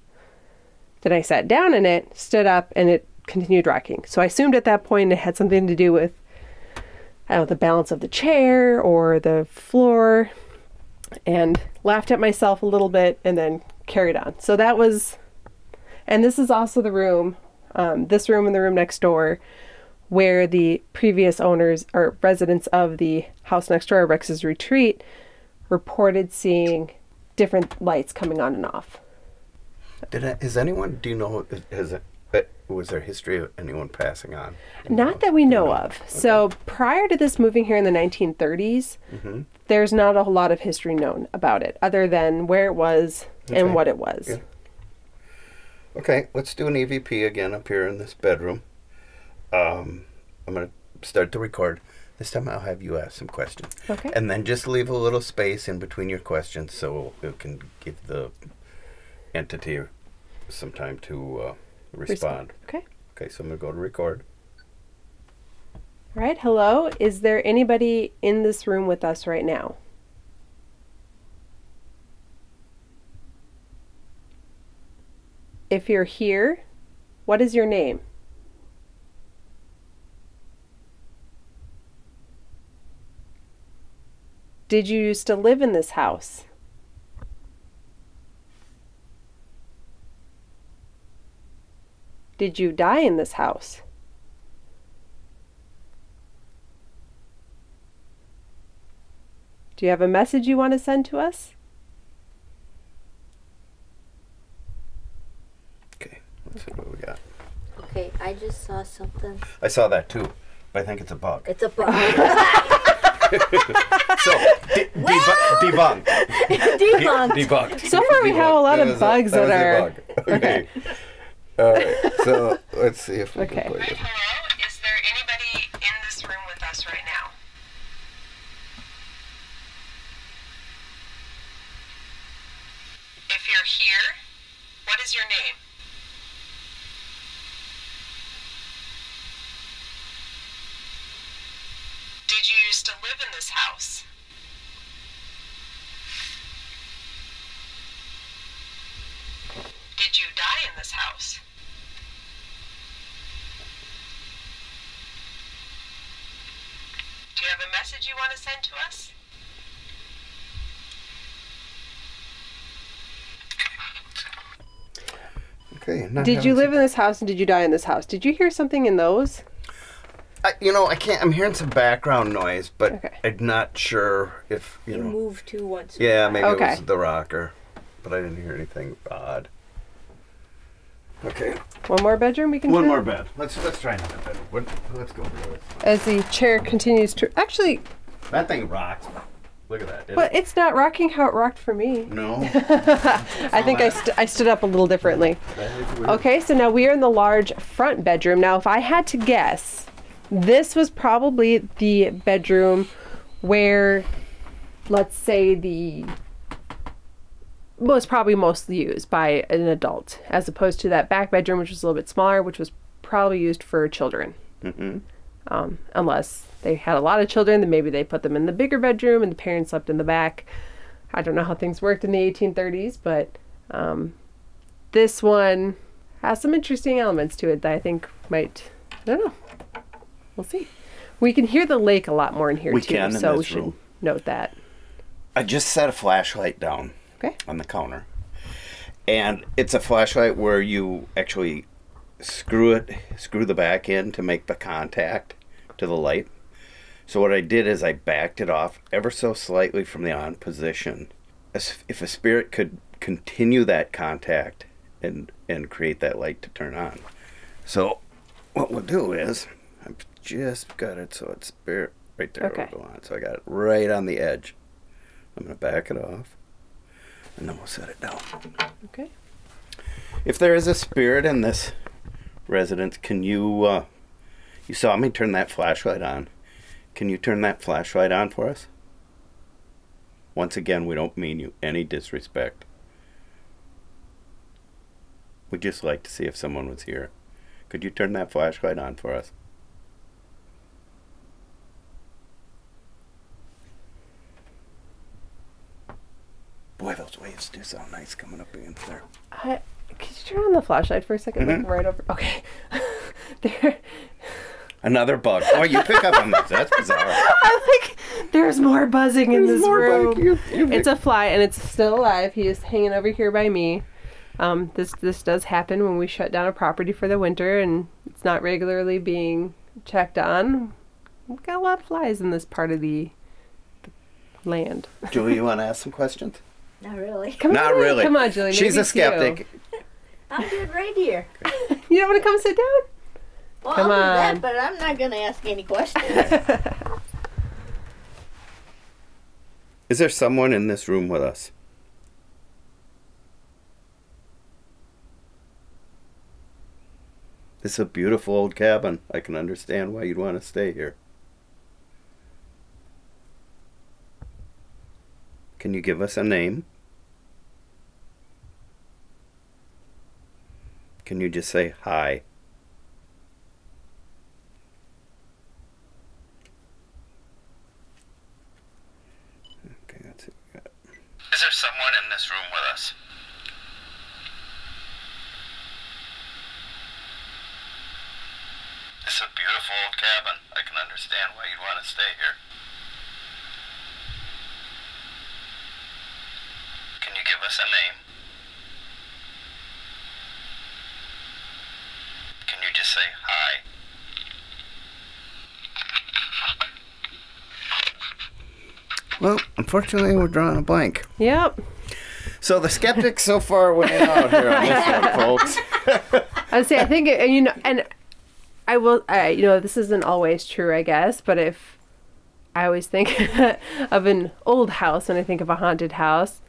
Then I sat down in it, stood up, and it continued rocking. So I assumed at that point it had something to do with, I don't know, the balance of the chair or the floor, and laughed at myself a little bit and then carried on. So that was, and this is also the room, this room and the room next door, where the previous owners or residents of the house next door, Rex's Retreat, reported seeing different lights coming on and off. Is anyone, do you know, was there history of anyone passing on? Not that we know of. Okay. So prior to this moving here in the 1930s, there's not a whole lot of history known about it, other than where it was and what it was. Yeah. Okay, let's do an EVP again up here in this bedroom. I'm going to start the record. This time I'll have you ask some questions. Okay. And then just leave a little space in between your questions so it can give the entity some time to respond. Okay. Okay, so I'm going to go to record. All right, hello. Is there anybody in this room with us right now? If you're here, what is your name? Did you used to live in this house? Did you die in this house? Do you have a message you want to send to us? Okay, let's see what we got. Okay, I just saw something. I saw that too, but I think it's a bug. It's a bug. So, debunked. Debunked. So far, we have a lot of bugs that are. Okay. All right. So let's see if we can play Okay. this. Hello. Is there anybody in this room with us right now? If you're here, what is your name? Did you used to live in this house? Did you die in this house? Do you have a message you want to send to us? Okay. Did you live in this house and did you die in this house? Did you hear something in those? I can't. I'm hearing some background noise, but Okay. I'm not sure if You moved to once. Yeah, maybe Okay. it was the rocker, but I didn't hear anything odd. Okay. One more bedroom we can One try? more bed. Let's try another bed. Let's go for it. As the chair continues to... Actually, That thing rocks. Look at that. but it's not rocking how it rocked for me. No. I think I stood up a little differently. That is weird. Okay, so now we are in the large front bedroom. Now, if I had to guess, this was probably the bedroom where, let's say, the was probably mostly used by an adult, as opposed to that back bedroom, which was a little bit smaller, which was probably used for children. Unless they had a lot of children, then maybe they put them in the bigger bedroom and the parents slept in the back. I don't know how things worked in the 1830s, but this one has some interesting elements to it that I think might, I don't know. We'll see. We can hear the lake a lot more in here We too, can in so we this should room. note that. I just set a flashlight down Okay. on the counter, and it's a flashlight where you actually screw the back in to make the contact to the light. So what I did is I backed it off ever so slightly from the on position. If a spirit could continue that contact and create that light to turn on. So what we'll do is I've just got it so it's spirit right there. Okay. Will go on. So I got it right on the edge. I'm going to back it off and then we'll set it down. Okay. If there is a spirit in this residence, can you, you saw me turn that flashlight on. Can you turn that flashlight on for us? Once again, we don't mean you any disrespect. We'd just like to see if someone was here. Could you turn that flashlight on for us? Boy, those waves do sound nice coming up against there. Could you turn on the flashlight for a second? Like right over. Okay. There. Another bug. Oh, you pick up on this. That's bizarre. I'm like, there's more buzzing in this more room. bug. It's a fly, and it's still alive. He is hanging over here by me. This does happen when we shut down a property for the winter, and it's not regularly being checked on. We've got a lot of flies in this part of the land. Julie, you want to ask some questions? Not really. Come Not on, really. Come on, Julie. She's maybe a it's skeptic. I'm good right here. You don't want to come sit down? Well, Come I'll do on. that, but I'm not going to ask any questions. Is there someone in this room with us? This is a beautiful old cabin. I can understand why you'd want to stay here. Can you give us a name? Can you just say hi? Okay, that's it. Is there someone in this room with us? This is a beautiful old cabin. I can understand why you'd want to stay here. Can you give us a name? Can you just say hi? Well, unfortunately, we're drawing a blank. Yep. So the skeptics so far winning out here on this one, folks. I would say, I think, and I will, this isn't always true, I guess, but if I always think of an old house when I think of a haunted house.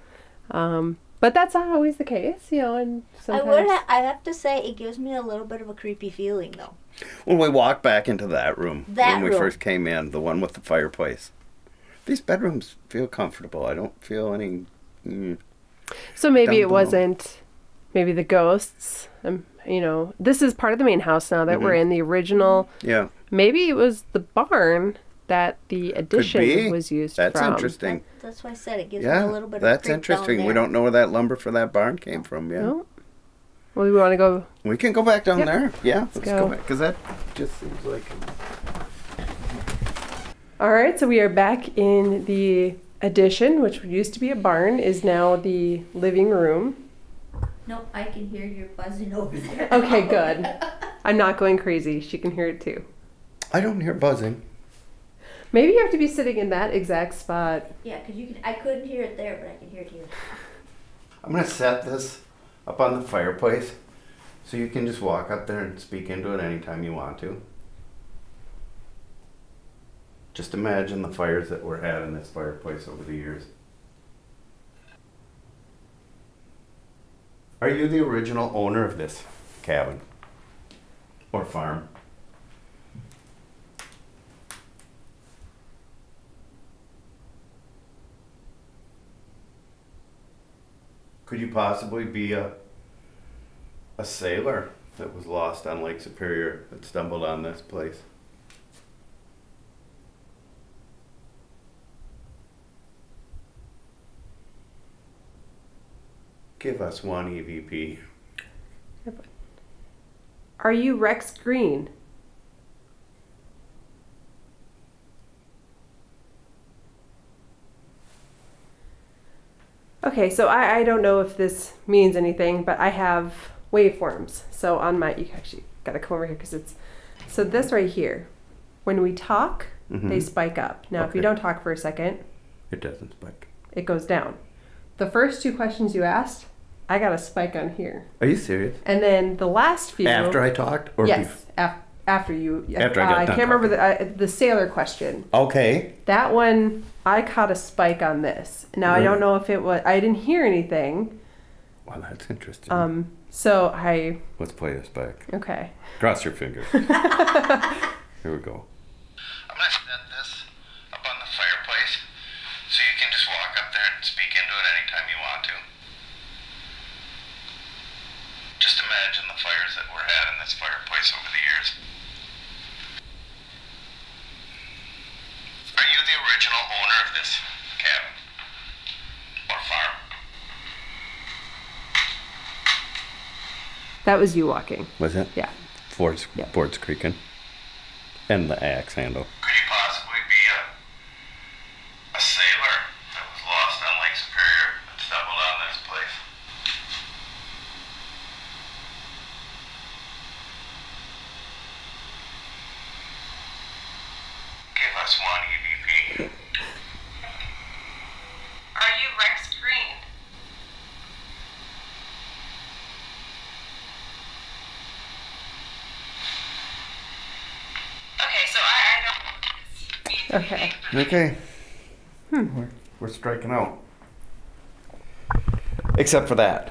But that's not always the case, you know, and sometimes... I have to say, it gives me a little bit of a creepy feeling, though. When we walked back into that room, when we room. first came in, the one with the fireplace, these bedrooms feel comfortable. I don't feel any... So maybe it wasn't, maybe the ghosts, you know, this is part of the main house now that we're in, the original. Yeah. Maybe it was the barn that the addition was used from. That's interesting. That's why I said it gives me a little bit of a that's creep interesting. down We there. don't know where that lumber for that barn came from, yeah. No? Well, we want to go... We can go back down there. Yeah, let's go. go back. Because that just seems like... All right, so we are back in the addition, which used to be a barn, is now the living room. Nope, I can hear your buzzing over there. Okay, good. I'm not going crazy. She can hear it too. I don't hear buzzing. Maybe you have to be sitting in that exact spot. Yeah, because I couldn't hear it there, but I can hear it here. I'm going to set this up on the fireplace so you can just walk up there and speak into it anytime you want to. Just imagine the fires that were had in this fireplace over the years. Are you the original owner of this cabin or farm? Could you possibly be a sailor that was lost on Lake Superior that stumbled on this place? Give us one EVP. Are you Rex Green? Okay, so I don't know if this means anything, but I have waveforms. So on my, you actually gotta come over here because it's, so this right here, when we talk, they spike up. Now, if you don't talk for a second, it doesn't spike. It goes down. The first two questions you asked, I got a spike on here. Are you serious? And then the last few. After I talked? Or yes, after you. After I got done can't remember the sailor question. Okay. That one, I caught a spike on this. Now, I don't know if it was, I didn't hear anything. Well, that's interesting. So I. Let's play this back. Okay. Cross your fingers. Here we go. I'm going to set this up on the fireplace so you can just walk up there and speak into it anytime you want to. Just imagine the fires that were had in this fireplace over the years. Are you the original owner of this cabin or farm? That was you walking. Was it? Yeah. Boards creaking. And the axe handle. Could you possibly be a sailor that was lost on Lake Superior and stumbled on this place? Give us one EVP. Are you Rex Green? Okay, so I don't know what this means. Okay. We're striking out. Except for that.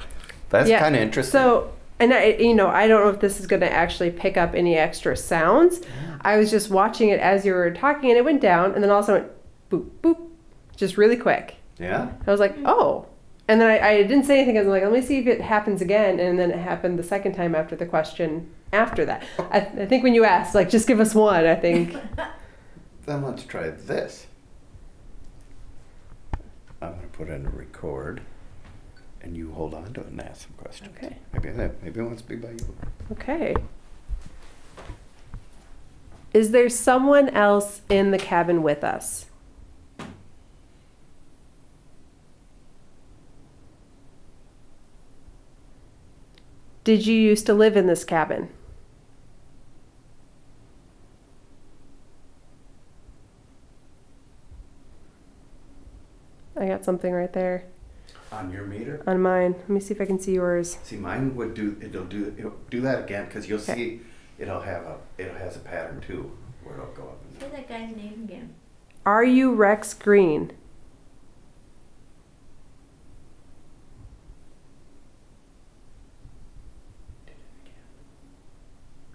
That's kind of interesting. So, and I don't know if this is going to actually pick up any extra sounds. I was just watching it as you were talking, and it went down, and then also went boop, boop, just really quick. Yeah? I was like, oh. And then I didn't say anything. I was like, let me see if it happens again. And then it happened the second time after the question after that. I think when you asked, like, just give us one, I think. Then let's try this. I'm going to put in a record, and you hold on to it and ask some questions. Okay. Maybe it wants to be by you. Okay. Is there someone else in the cabin with us? Did you used to live in this cabin? I got something right there. On your meter? On mine. Let me see if I can see yours. See, mine would it'll do that again, because you'll see it has a pattern too, where it'll go up and Say down. that guy's name again. Are you Rex Green?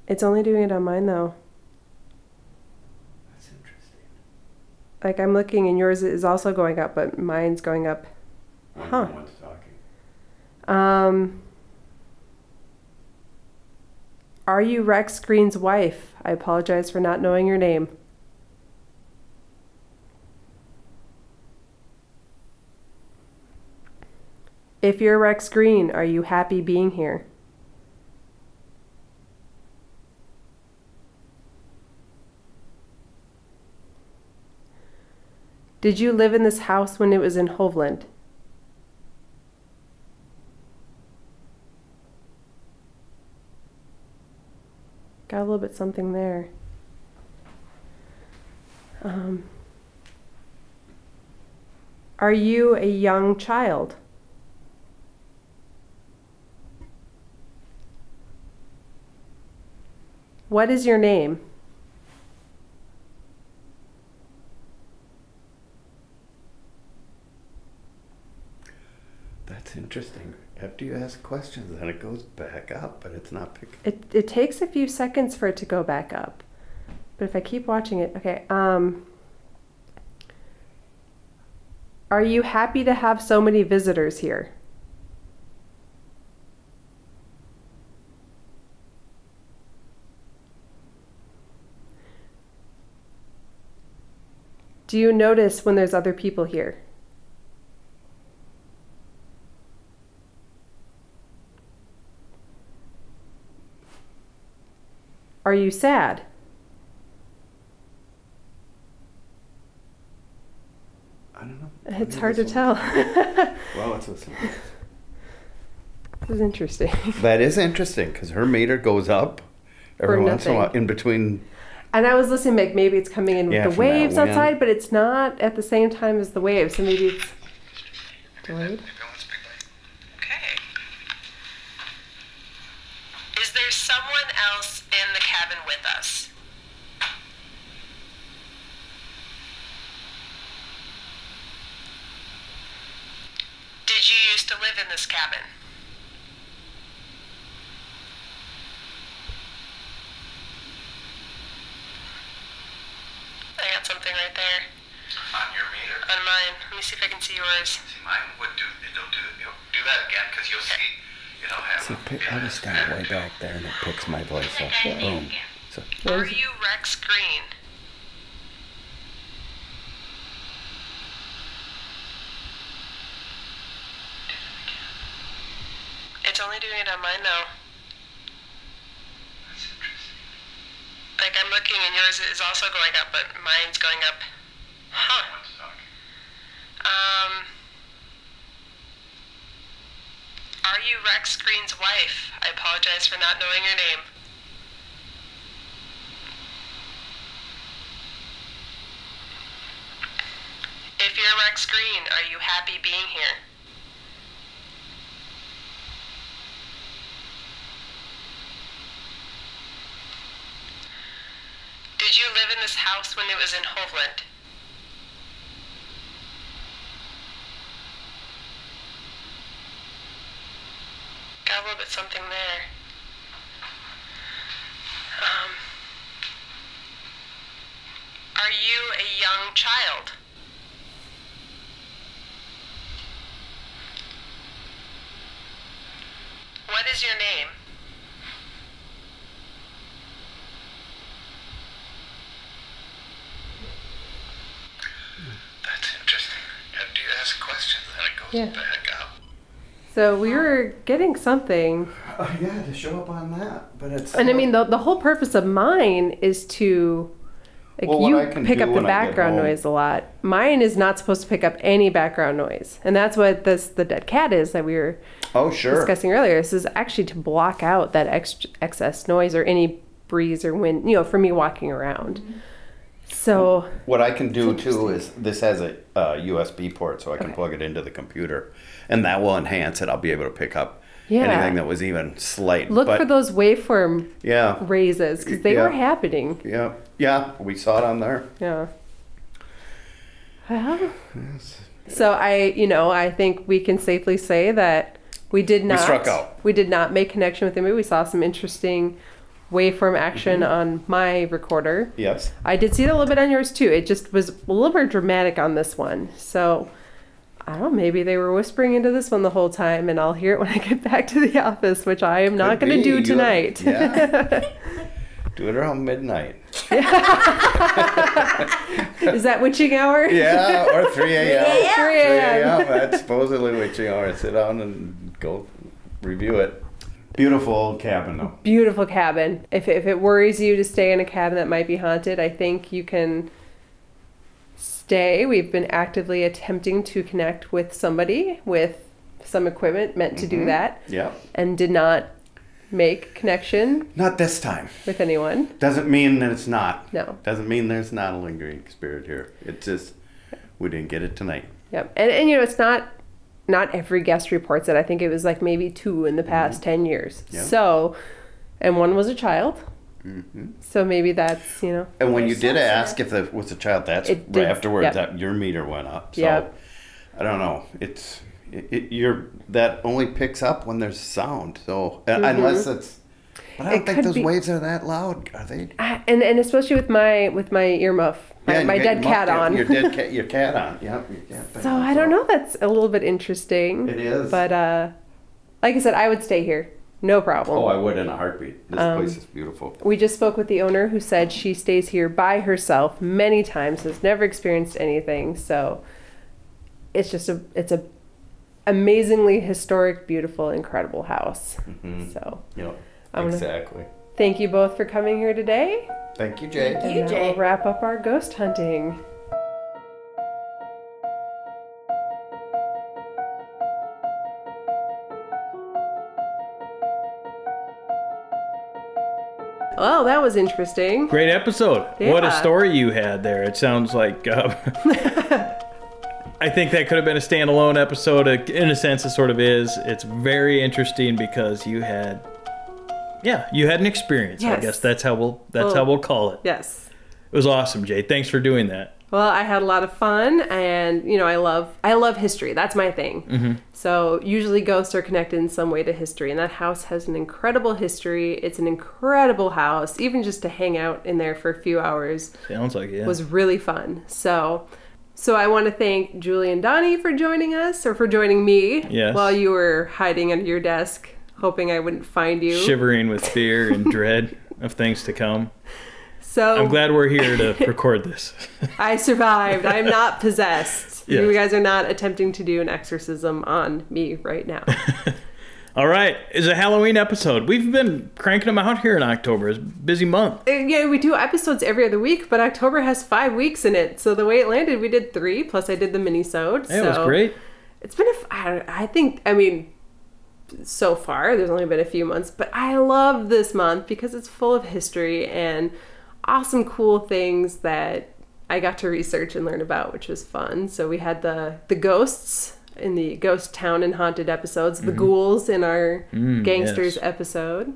It's only doing it on mine, though. That's interesting. Like, I'm looking and yours is also going up, but mine's going up. Huh. One's talking. Are you Rex Green's wife? I apologize for not knowing your name. If you're Rex Green, are you happy being here? Did you live in this house when it was in Hovland? Got a little bit something there. Are you a young child? What is your name? That's interesting. After you ask questions, then it goes back up, but it's not picking. It takes a few seconds for it to go back up. But if I keep watching it, okay. Are you happy to have so many visitors here? Do you notice when there's other people here? Are you sad? I don't know. It's hard to tell. Well, let's listen. This is interesting. That is interesting because her meter goes up every once in a while in between. And I was listening, like maybe it's coming in with the waves outside, but it's not at the same time as the waves, so maybe it's delayed. Okay. Is there someone else in the cabin with us? Did you used to live in this cabin? I got something right there. On your meter? On mine. Let me see if I can see yours. See, mine would do, it'll do that again, because you'll see, it'll have. See, I was standing way back there and it picks my voice up. Boom. So, Are you Rex Green? It's only doing it on mine though. That's interesting. Like I'm looking and yours is also going up, but mine's going up. Huh. One's talking. Are you Rex Green's wife? I apologize for not knowing your name. If you're Rex Green, are you happy being here? Did you live in this house when it was in Hovland? Got a little bit something there. Are you a young child? What is your name? That's interesting. After you ask questions, then it goes back up. So we were getting something. yeah, to show up on that, but it's. And I mean, the whole purpose of mine is to, like, Well, what you I can pick do up the when I get background home- noise a lot. Mine is not supposed to pick up any background noise. And that's what the dead cat is that we were Oh, sure. discussing earlier. This is actually to block out that excess noise or any breeze or wind, for me walking around. So What I can do too is this has a USB port, so I can plug it into the computer, and that will enhance it. I'll be able to pick up anything that was even slight. look for those waveform raises because they were happening. Yeah, we saw it on there. Yeah. Well, Yes. so I think we can safely say that we did not. We struck out. We did not make connection with the movie. We saw some interesting waveform action on my recorder. Yes. I did see it a little bit on yours too. It just was a little more dramatic on this one. So I don't know, maybe they were whispering into this one the whole time, and I'll hear it when I get back to the office, which I am not going to do tonight. Yeah. Do it around midnight. Is that witching hour? Yeah, or 3 a.m. 3 a.m. That's supposedly witching hour. Sit down and go review it. Beautiful old cabin, though. Beautiful cabin. If it worries you to stay in a cabin that might be haunted, I think you can stay. We've been actively attempting to connect with somebody with some equipment meant to do that. Yeah. And did not make connection Not this time. with anyone. Doesn't mean that it's not. No. Doesn't mean there's not a lingering spirit here. It's just, we didn't get it tonight. Yep. And it's not every guest reports it. I think it was like maybe 2 in the past 10 years. Yeah. So, and one was a child. Mm-hmm. So maybe that's, And when you did ask if it was a child, that's It did, afterwards yep. that your meter went up. So Yep. I don't know. That only picks up when there's sound. So unless it's, but I don't It think could those be- waves are that loud, are they? And especially with my earmuff, my you dead got cat on. Your cat on. Yep. Your cat So on. I don't know. That's a little bit interesting. It is. But like I said, I would stay here. No problem. Oh, I would in a heartbeat. This place is beautiful. We just spoke with the owner who said she stays here by herself many times, has never experienced anything. So it's just it's a amazingly historic, beautiful, incredible house. Mm-hmm. So Yep. I'm gonna- Exactly. thank you both for coming here today. Thank you, Jay. Thank you, And Jay. we'll wrap up our ghost hunting. Well, that was interesting. Great episode. What a Yeah. story you had there. It sounds like I think that could have been a standalone episode. In a sense, it sort of is. It's very interesting because you had an experience. I Yes. guess that's how we'll call it. Yes. It was awesome, Jay. Thanks for doing that. Well, I had a lot of fun, and I love history. That's my thing. Mm-hmm. So usually ghosts are connected in some way to history, and that house has an incredible history. It's an incredible house. Even just to hang out in there for a few hours Sounds like it. Yeah. was really fun. So I want to thank Julie and Donnie for joining us, or for joining me Yes. while you were hiding under your desk, hoping I wouldn't find you. Shivering with fear and dread of things to come. So I'm glad we're here to record this. I survived. I'm not possessed. Yes. You guys are not attempting to do an exorcism on me right now. All right, it's a Halloween episode. We've been cranking them out here in October. It's a busy month. Yeah, we do episodes every other week, but October has 5 weeks in it. So the way it landed, we did 3, plus I did the mini-sode. It was great. It's been I mean, so far, there's only been a few months, but I love this month because it's full of history and awesome, cool things that I got to research and learn about, which was fun. So we had the ghosts in the ghost town and haunted episodes, the ghouls in our gangsters yes. episode,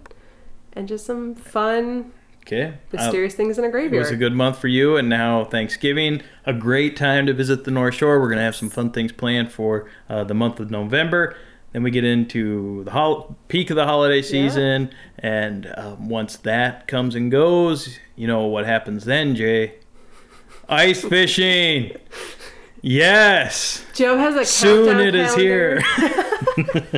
and just some fun, Okay. mysterious things in a It graveyard. was a good month for you, and now Thanksgiving, a great time to visit the North Shore. We're going to have some fun things planned for the month of November. Then we get into the peak of the holiday season, and once that comes and goes, you know what happens then, Jay? Ice fishing! Yes! Joe has a Soon countdown it is calendar. here.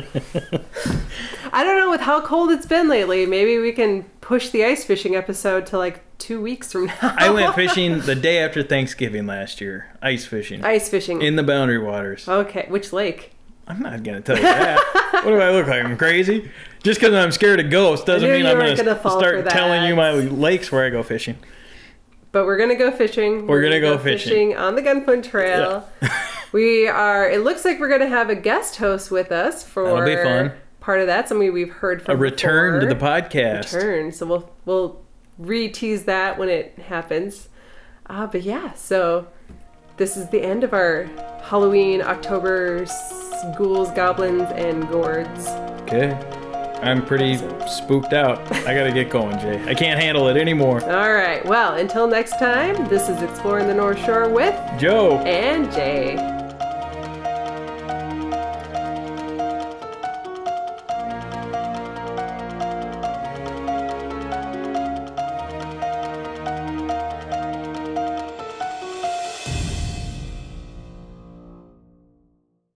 I don't know with how cold it's been lately. Maybe we can push the ice fishing episode to like 2 weeks from now. I went fishing the day after Thanksgiving last year. Ice fishing. Ice fishing. In the Boundary Waters. Okay, which lake? I'm not going to tell you that. What do I look like? I'm crazy? Just because I'm scared of ghosts doesn't I knew mean you I'm weren't going gonna to fall for start that. telling you my lakes where I go fishing. But we're gonna go fishing. We're gonna go fishing on the Gunpoint Trail. We are. It looks like we're gonna have a guest host with us for That'll be fun. part of that. Somebody we've heard from A return to before. the podcast. Return. So we'll re-tease that when it happens. But yeah, so this is the end of our Halloween October ghouls, goblins, and gourds. Okay. I'm pretty spooked out. I gotta get going, Jay. I can't handle it anymore. All right. Well, until next time, this is Exploring the North Shore with Joe. and Jay.